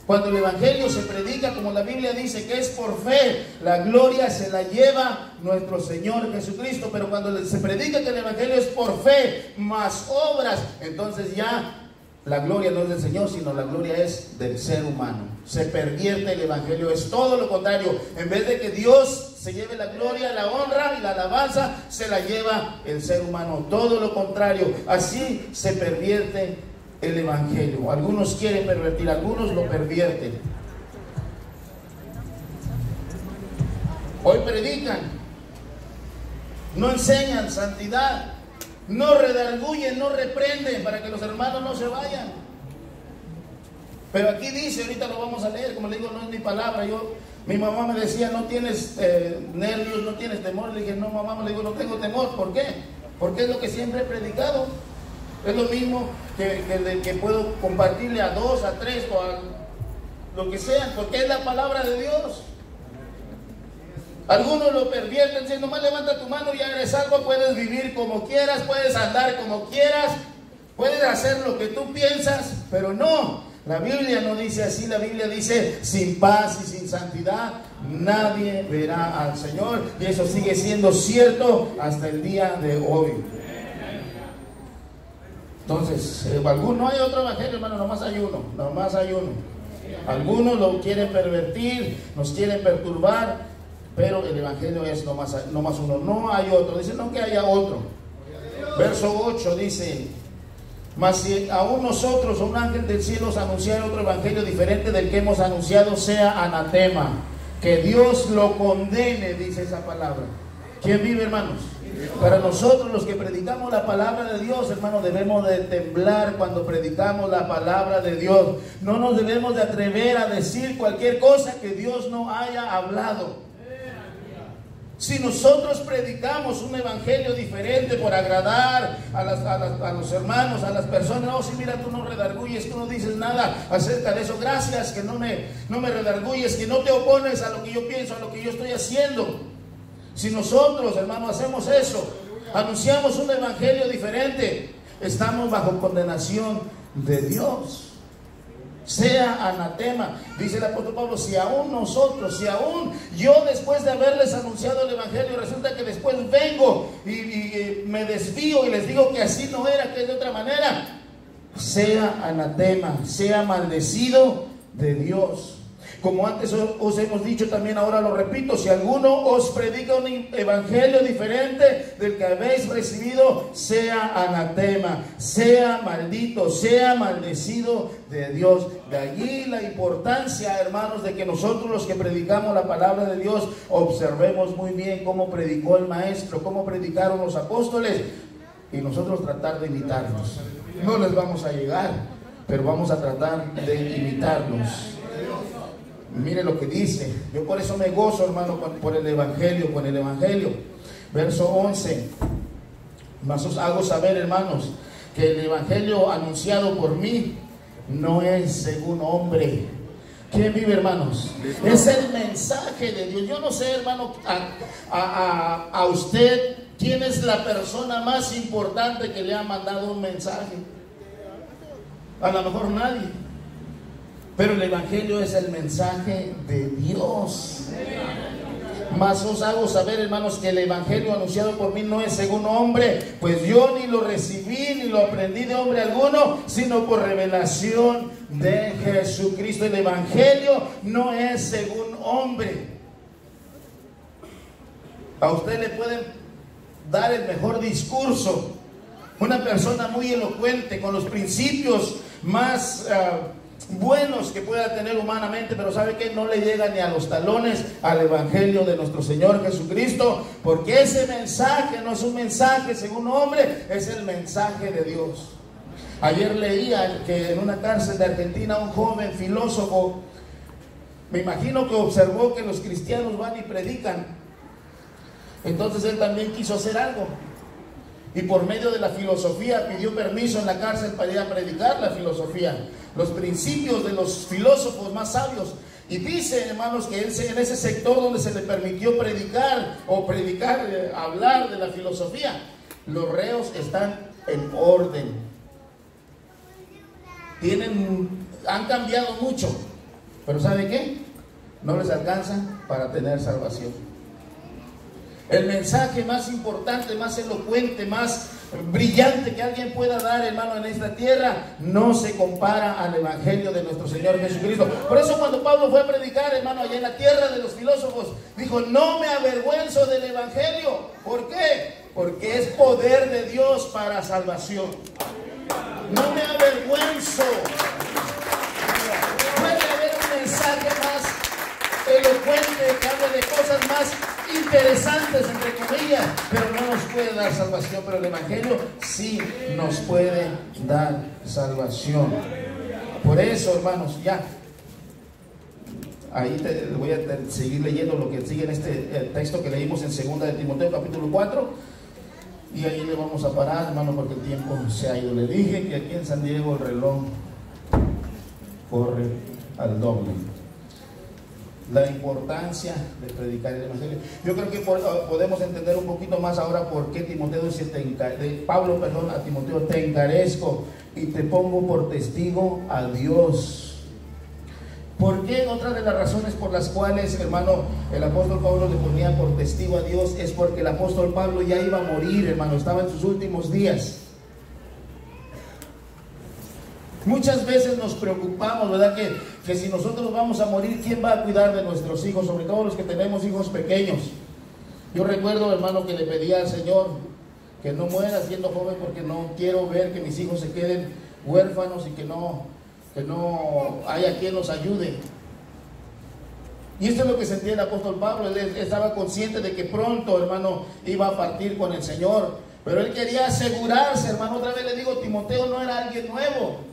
D: Cuando el evangelio se predica, como la Biblia dice que es por fe, la gloria se la lleva nuestro Señor Jesucristo. Pero cuando se predica que el evangelio es por fe más obras, entonces ya la gloria no es del Señor, sino la gloria es del ser humano. Se pervierte el evangelio, es todo lo contrario. En vez de que Dios se lleve la gloria, la honra y la alabanza, se la lleva el ser humano. Todo lo contrario. Así se pervierte el evangelio. Algunos quieren pervertir, algunos lo pervierten. Hoy predican, no enseñan santidad, no redarguyen, no reprenden para que los hermanos no se vayan. Pero aquí dice, ahorita lo vamos a leer, como le digo, no es mi palabra. Mi mamá me decía, no tienes nervios, no tienes temor. Le dije, no, mamá, le digo, no tengo temor. ¿Por qué? Porque es lo que siempre he predicado. Es lo mismo que puedo compartirle a 2, a 3 o a lo que sea, porque es la palabra de Dios. Algunos lo pervierten, dicen, nomás levanta tu mano y ya eres salvo, puedes vivir como quieras, puedes andar como quieras, puedes hacer lo que tú piensas, pero no, la Biblia no dice así. La Biblia dice, sin paz y sin santidad nadie verá al Señor, y eso sigue siendo cierto hasta el día de hoy. Entonces, no hay otro evangelio, hermano, nomás hay uno. Algunos lo quieren pervertir, nos quieren perturbar, pero el evangelio es nomás uno, no hay otro. Dice, no que haya otro. Verso 8 dice, mas si aún nosotros, un ángel del cielo, os anunciara otro evangelio diferente del que hemos anunciado, sea anatema. Que Dios lo condene, dice esa palabra. ¿Quién vive, hermanos? Para nosotros los que predicamos la palabra de Dios, hermano, debemos de temblar cuando predicamos la palabra de Dios. No nos debemos de atrever a decir cualquier cosa que Dios no haya hablado. Si nosotros predicamos un evangelio diferente por agradar a los hermanos, a las personas, no, si mira, tú no redarguyes, tú no dices nada acerca de eso, gracias que no me redarguyes, que no te opones a lo que yo pienso, a lo que yo estoy haciendo. Si nosotros, hermanos, hacemos eso, anunciamos un evangelio diferente, estamos bajo condenación de Dios. Sea anatema, dice el apóstol Pablo, si aún yo después de haberles anunciado el evangelio, resulta que después vengo y me desvío y les digo que así no era, que es de otra manera, sea anatema, sea maldecido de Dios. Como antes os hemos dicho, también ahora lo repito, si alguno os predica un evangelio diferente del que habéis recibido, sea anatema, sea maldito, sea maldecido de Dios. De allí la importancia, hermanos, de que nosotros los que predicamos la palabra de Dios observemos muy bien cómo predicó el maestro, cómo predicaron los apóstoles, y nosotros tratar de imitarlos. No les vamos a llegar, pero vamos a tratar de imitarlos. Mire lo que dice. Yo por eso me gozo, hermano, con el evangelio. Verso 11. Mas os hago saber, hermanos, que el evangelio anunciado por mí no es según hombre. ¿Quién vive, hermanos? Es el mensaje de Dios. Yo no sé, hermano, a usted, ¿quién es la persona más importante que le ha mandado un mensaje? A lo mejor nadie. Pero el evangelio es el mensaje de Dios. Mas os hago saber, hermanos, que el evangelio anunciado por mí no es según hombre, pues yo ni lo recibí ni lo aprendí de hombre alguno, sino por revelación de Jesucristo. El evangelio no es según hombre. A usted le pueden dar el mejor discurso, una persona muy elocuente, con los principios más buenos que pueda tener humanamente, pero ¿sabe qué? No le llega ni a los talones al evangelio de nuestro Señor Jesucristo, porque ese mensaje no es un mensaje según hombre, es el mensaje de Dios. Ayer leía que en una cárcel de Argentina un joven filósofo, me imagino que observó que los cristianos van y predican, entonces él también quiso hacer algo, y por medio de la filosofía pidió permiso en la cárcel para ir a predicar la filosofía, los principios de los filósofos más sabios. Y dice, hermanos, que en ese sector donde se le permitió predicar hablar de la filosofía, los reos están en orden, han cambiado mucho, pero ¿sabe qué? No les alcanza para tener salvación. El mensaje más importante, más elocuente, más brillante que alguien pueda dar, hermano, en esta tierra, no se compara al evangelio de nuestro Señor Jesucristo. Por eso cuando Pablo fue a predicar, hermano, allá en la tierra de los filósofos, dijo: no me avergüenzo del evangelio. ¿Por qué? Porque es poder de Dios para salvación. No me avergüenzo. Puede haber un mensaje más elocuente que hable de cosas más interesantes, entre comillas, pero no nos puede dar salvación. Pero el evangelio sí nos puede dar salvación. Por eso, hermanos, ya ahí voy a seguir leyendo lo que sigue en este texto que leímos en 2 de Timoteo capítulo 4, y ahí le vamos a parar, hermano, porque el tiempo se ha ido. Le dije que aquí en San Diego el reloj corre al doble. La importancia de predicar el evangelio. Yo creo que podemos entender un poquito más ahora por qué Timoteo dice, Pablo a Timoteo: te encarezco y te pongo por testigo a Dios. ¿Por qué? Otra de las razones por las cuales, hermano, el apóstol Pablo le ponía por testigo a Dios es porque el apóstol Pablo ya iba a morir, hermano, estaba en sus últimos días. Muchas veces nos preocupamos, ¿verdad? Que si nosotros vamos a morir, ¿quién va a cuidar de nuestros hijos? Sobre todo los que tenemos hijos pequeños. Yo recuerdo, hermano, que le pedía al Señor que no muera siendo joven, porque no quiero ver que mis hijos se queden huérfanos y que no haya quien los ayude. Y esto es lo que sentía el apóstol Pablo. Él estaba consciente de que pronto, hermano, iba a partir con el Señor, pero él quería asegurarse, hermano. Otra vez le digo, Timoteo no era alguien nuevo.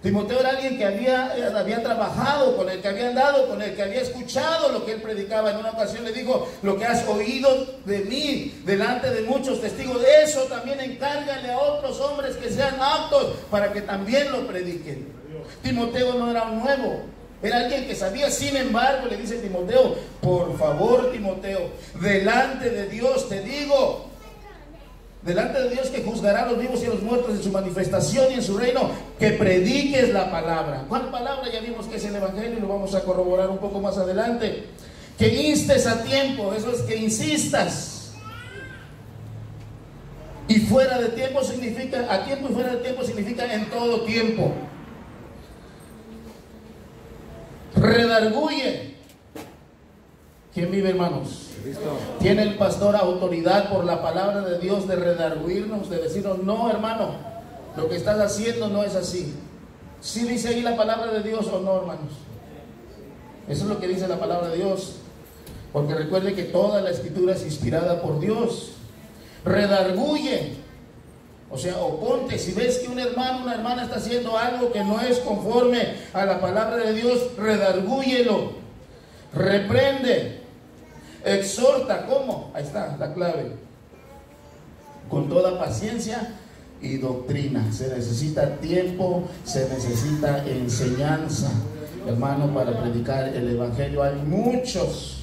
D: Timoteo era alguien que había trabajado con él, que había andado con él, que había escuchado lo que él predicaba. En una ocasión le dijo: lo que has oído de mí delante de muchos testigos, de eso también encárgale a otros hombres que sean aptos para que también lo prediquen. Timoteo no era un nuevo, era alguien que sabía. Sin embargo, le dice Timoteo: por favor, Timoteo, delante de Dios te digo, delante de Dios que juzgará a los vivos y a los muertos en su manifestación y en su reino, que prediques la palabra. ¿Cuál palabra? Ya vimos que es el evangelio y lo vamos a corroborar un poco más adelante. Que instes a tiempo, eso es, que insistas. Y fuera de tiempo significa, a tiempo y fuera de tiempo significa en todo tiempo. redarguye. ¿Quién vive, hermanos?
E: Cristo.
D: ¿Tiene el pastor autoridad por la palabra de Dios de redarguirnos, de decirnos, no, hermano, lo que estás haciendo no es así? ¿Sí dice ahí la palabra de Dios o no, hermanos? Eso es lo que dice la palabra de Dios. Porque recuerde que toda la escritura es inspirada por Dios. Redarguye. O sea, oponte. Si ves que un hermano, una hermana está haciendo algo que no es conforme a la palabra de Dios, redargúyelo. Reprende. Exhorta. ¿Cómo? Ahí está la clave. Con toda paciencia y doctrina. Se necesita tiempo, se necesita enseñanza, hermano, para predicar el evangelio. Hay muchos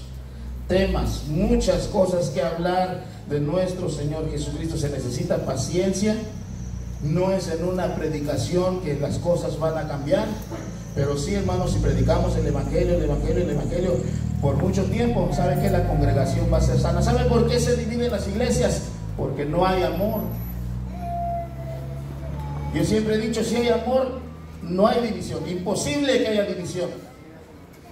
D: temas, muchas cosas que hablar de nuestro Señor Jesucristo. Se necesita paciencia. No es en una predicación que las cosas van a cambiar, pero sí, hermanos, si predicamos el evangelio por mucho tiempo, ¿saben que la congregación va a ser sana? ¿Saben por qué se dividen las iglesias? Porque no hay amor. Yo siempre he dicho, si hay amor, no hay división. Imposible que haya división.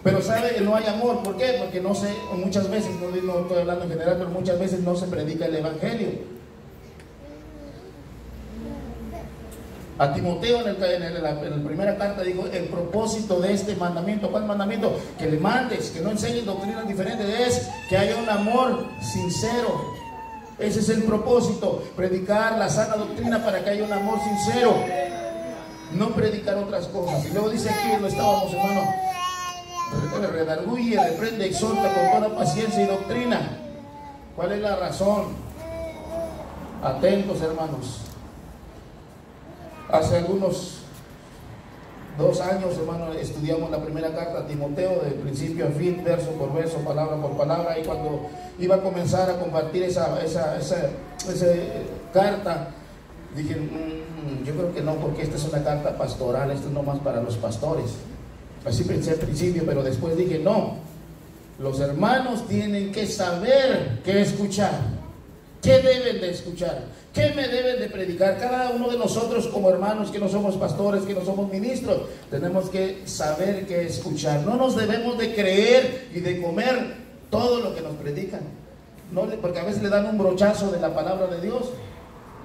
D: Pero sabe que no hay amor. ¿Por qué? Porque no se, muchas veces, no estoy hablando en general, pero muchas veces no se predica el evangelio. A Timoteo en la primera carta dijo, el propósito de este mandamiento, ¿cuál mandamiento? Que le mandes, que no enseñes doctrinas diferentes, es que haya un amor sincero. Ese es el propósito, predicar la sana doctrina para que haya un amor sincero, no predicar otras cosas. Y luego dice aquí, lo estábamos, hermano, redarguye, reprende, exhorta con toda paciencia y doctrina. ¿Cuál es la razón? Atentos, hermanos. Hace algunos 2 años, hermano, estudiamos la primera carta a Timoteo, de principio a fin, verso por verso, palabra por palabra, y cuando iba a comenzar a compartir esa carta, dije, yo creo que no, porque esta es una carta pastoral, esto es nomás para los pastores. Así pensé al principio, pero después dije, no, los hermanos tienen que saber qué escuchar. ¿Qué deben de escuchar? ¿Qué me deben de predicar? Cada uno de nosotros como hermanos, que no somos pastores, que no somos ministros, tenemos que saber qué escuchar. No nos debemos de creer y de comer todo lo que nos predican, no, porque a veces le dan un brochazo de la palabra de Dios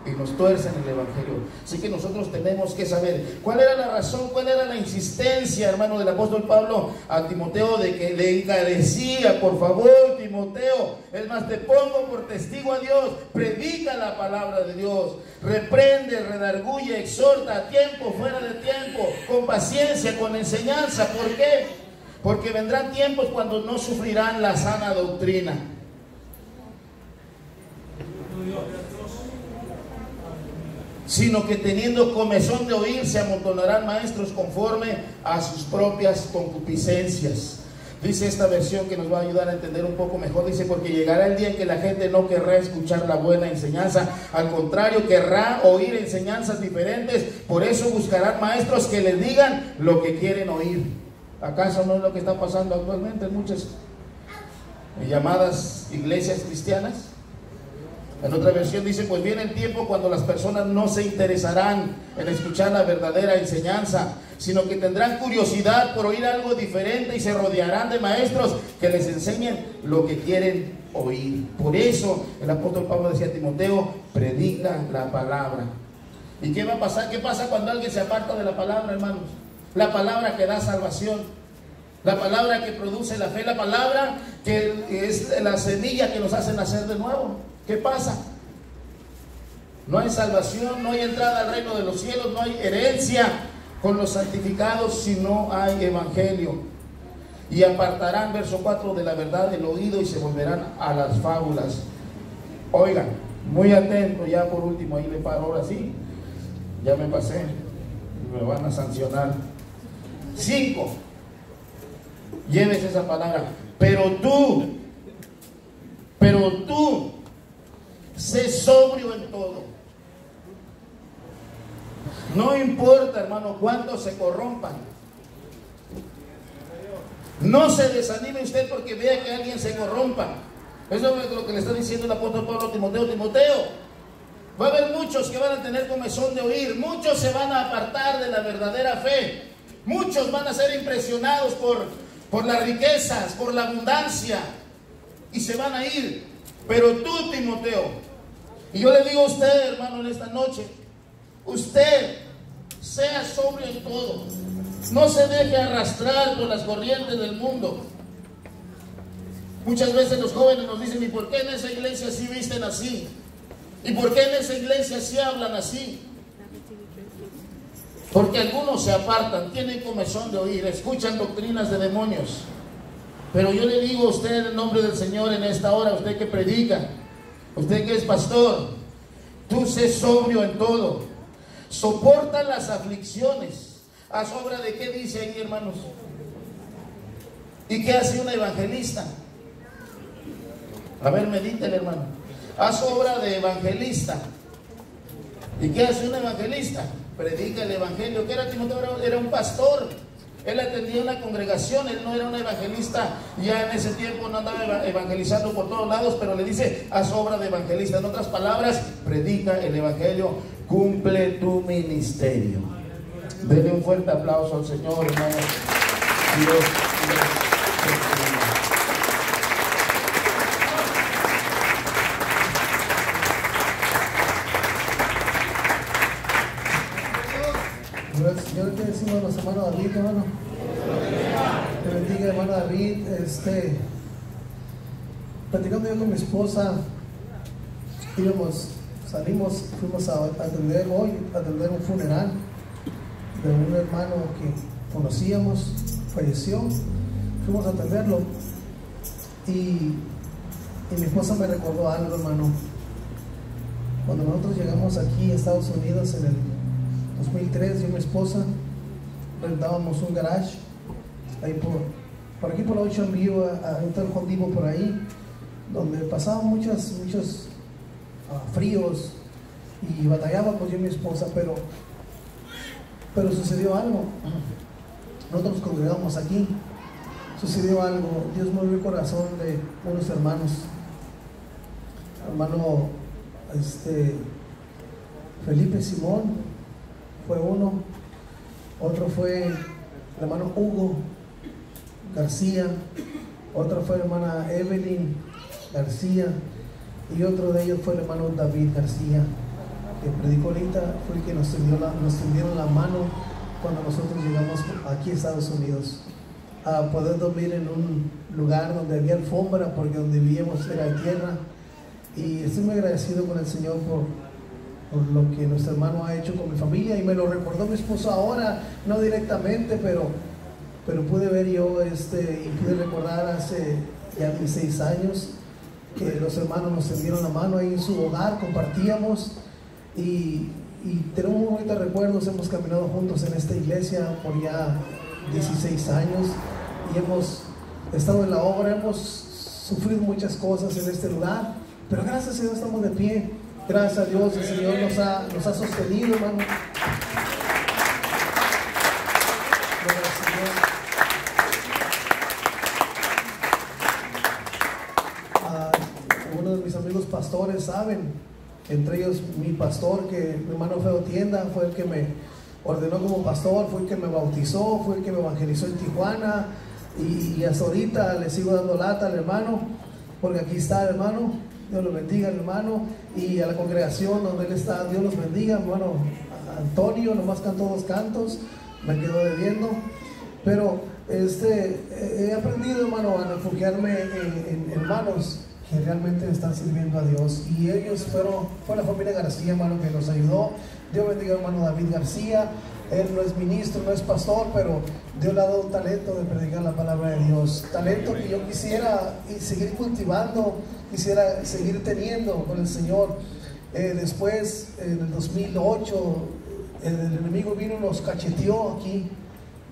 D: y nos tuercen el evangelio. Así que nosotros tenemos que saber cuál era la razón, cuál era la insistencia, hermano, del apóstol Pablo a Timoteo, de que le encarecía, por favor, Timoteo, es más, te pongo por testigo a Dios, predica la palabra de Dios, reprende, redarguye, exhorta a tiempo, fuera de tiempo, con paciencia, con enseñanza. ¿Por qué? Porque vendrán tiempos cuando no sufrirán la sana doctrina. Sino que teniendo comezón de oír, se amontonarán maestros conforme a sus propias concupiscencias. Dice esta versión que nos va a ayudar a entender un poco mejor. Dice, porque llegará el día en que la gente no querrá escuchar la buena enseñanza. Al contrario, querrá oír enseñanzas diferentes. Por eso buscarán maestros que les digan lo que quieren oír. ¿Acaso no es lo que está pasando actualmente en muchas llamadas iglesias cristianas? En otra versión dice, pues viene el tiempo cuando las personas no se interesarán en escuchar la verdadera enseñanza, sino que tendrán curiosidad por oír algo diferente y se rodearán de maestros que les enseñen lo que quieren oír. Por eso el apóstol Pablo decía a Timoteo, predica la palabra. ¿Y qué va a pasar? ¿Qué pasa cuando alguien se aparta de la palabra, hermanos? La palabra que da salvación, la palabra que produce la fe, la palabra que es la semilla que nos hace nacer de nuevo. ¿Qué pasa? No hay salvación, no hay entrada al reino de los cielos, no hay herencia con los santificados si no hay evangelio. Y apartarán, verso 4, de la verdad del oído y se volverán a las fábulas. Oigan, muy atento, ya por último, ahí le paro, ahora sí, ya me pasé, me van a sancionar. 5, llévese esa palabra, pero tú, sé sobrio en todo. No importa, hermano, cuánto se corrompan. No se desanime usted porque vea que alguien se corrompa. Eso es lo que le está diciendo el apóstol Pablo a Timoteo. Timoteo, va a haber muchos que van a tener comezón de oír. Muchos se van a apartar de la verdadera fe. Muchos van a ser impresionados por por las riquezas, por la abundancia, y se van a ir. Pero tú, Timoteo, y yo le digo a usted, hermano, en esta noche, usted sea sobrio en todo. No se deje arrastrar por las corrientes del mundo. Muchas veces los jóvenes nos dicen: ¿y por qué en esa iglesia sí visten así? ¿Y por qué en esa iglesia sí hablan así? Porque algunos se apartan, tienen comezón de oír, escuchan doctrinas de demonios. Pero yo le digo a usted, en el nombre del Señor, en esta hora, usted que predica, usted que es pastor, tú sé sobrio en todo, soporta las aflicciones. ¿A sobra de qué dice ahí, hermanos? ¿Y qué hace un evangelista? A ver, medítele, hermano. A sobra de evangelista. ¿Y qué hace un evangelista? Predica el evangelio. ¿Qué era Timoteo? Era un pastor. Él atendía una congregación. Él no era un evangelista. Ya en ese tiempo no andaba evangelizando por todos lados, pero le dice: a sobra de evangelista. En otras palabras, predica el evangelio. Cumple tu ministerio. Denle un fuerte aplauso al Señor, hermano. Dios.
E: Yo le quiero decir a los hermanos David, hermano. Que bendiga, hermano David. Platicando yo con mi esposa, salimos, fuimos a atender un funeral de un hermano que conocíamos, falleció. Fuimos a atenderlo y mi esposa me recordó algo, hermano. Cuando nosotros llegamos aquí a Estados Unidos en el 2003, yo y mi esposa rentábamos un garage ahí por aquí por la Ocean View, a un Home Depot por ahí, donde pasaban muchos fríos y batallábamos yo y mi esposa, pero sucedió algo. Nosotros nos congregamos aquí, sucedió algo. Dios movió el corazón de unos hermanos. Hermano Felipe Simón fue uno, otro fue el hermano Hugo García, otra fue la hermana Evelyn García, y otro de ellos fue el hermano David García, que predicó ahorita. Fue el que nos tendieron la mano cuando nosotros llegamos aquí a Estados Unidos, a poder dormir en un lugar donde había alfombra, porque donde vivíamos era de tierra. Y estoy muy agradecido con el Señor por lo que nuestro hermano ha hecho con mi familia, y me lo recordó mi esposo ahora, no directamente, pero pude ver yo y pude recordar hace ya 16 años que los hermanos nos tendieron la mano ahí en su hogar, compartíamos y tenemos muy bonitos recuerdos. Hemos caminado juntos en esta iglesia por ya 16 años y hemos estado en la obra, hemos sufrido muchas cosas en este lugar, pero gracias a Dios estamos de pie. Gracias a Dios, el Señor nos ha sostenido, hermano. Gracias, Señor. Uno de mis amigos pastores saben, entre ellos mi pastor, que mi hermano Feo Tienda fue el que me ordenó como pastor, fue el que me bautizó, fue el que me evangelizó en Tijuana, y hasta ahorita le sigo dando lata al hermano, porque aquí está el hermano. Dios lo bendiga, hermano, y a la congregación donde él está, Dios los bendiga, hermano Antonio. Nomás cantó 2 cantos, me quedó debiendo, pero he aprendido, hermano, a refugiarme en hermanos que realmente están sirviendo a Dios, y ellos fue la familia García, hermano, que nos ayudó. Dios bendiga, hermano David García. Él no es ministro, no es pastor, pero Dios le ha dado un talento de predicar la palabra de Dios, talento que yo quisiera seguir cultivando, quisiera seguir teniendo con el Señor. Después, en el 2008, el enemigo vino y nos cacheteó aquí,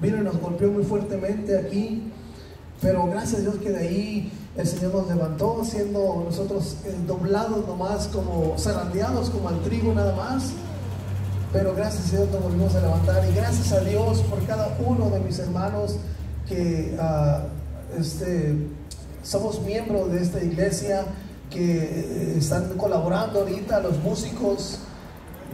E: vino y nos golpeó muy fuertemente aquí, pero gracias a Dios que de ahí el Señor nos levantó, siendo nosotros doblados nomás, como zarandeados como al trigo nada más. Pero gracias a Dios nos volvimos a levantar, y gracias a Dios por cada uno de mis hermanos que somos miembros de esta iglesia, que están colaborando ahorita, los músicos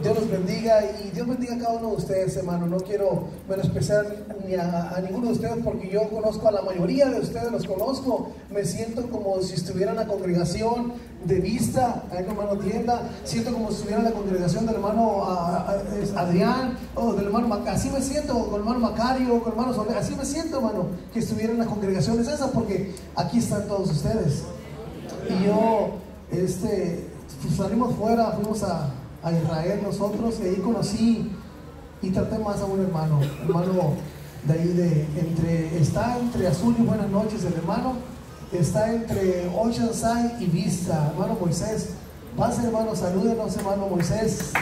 E: Dios los bendiga y Dios bendiga a cada uno de ustedes, hermano. No quiero menospreciar ni a ninguno de ustedes porque yo conozco a la mayoría de ustedes, los conozco. Me siento como si estuviera en la congregación de Vista, ahí el hermano Tienda. Siento como si estuviera en la congregación del hermano Adrián, o del hermano así me siento, con el hermano Macario, con el hermano Soler. Así me siento, hermano, que estuviera en las congregaciones esas, porque aquí están todos ustedes. Y yo, salimos fuera, fuimos a Israel nosotros, y ahí conocí y traté más a un hermano de ahí está entre Azul y Buenas Noches, el hermano está entre Oceanside y Vista, hermano Moisés. Pase, hermano, salúdenos, hermano Moisés.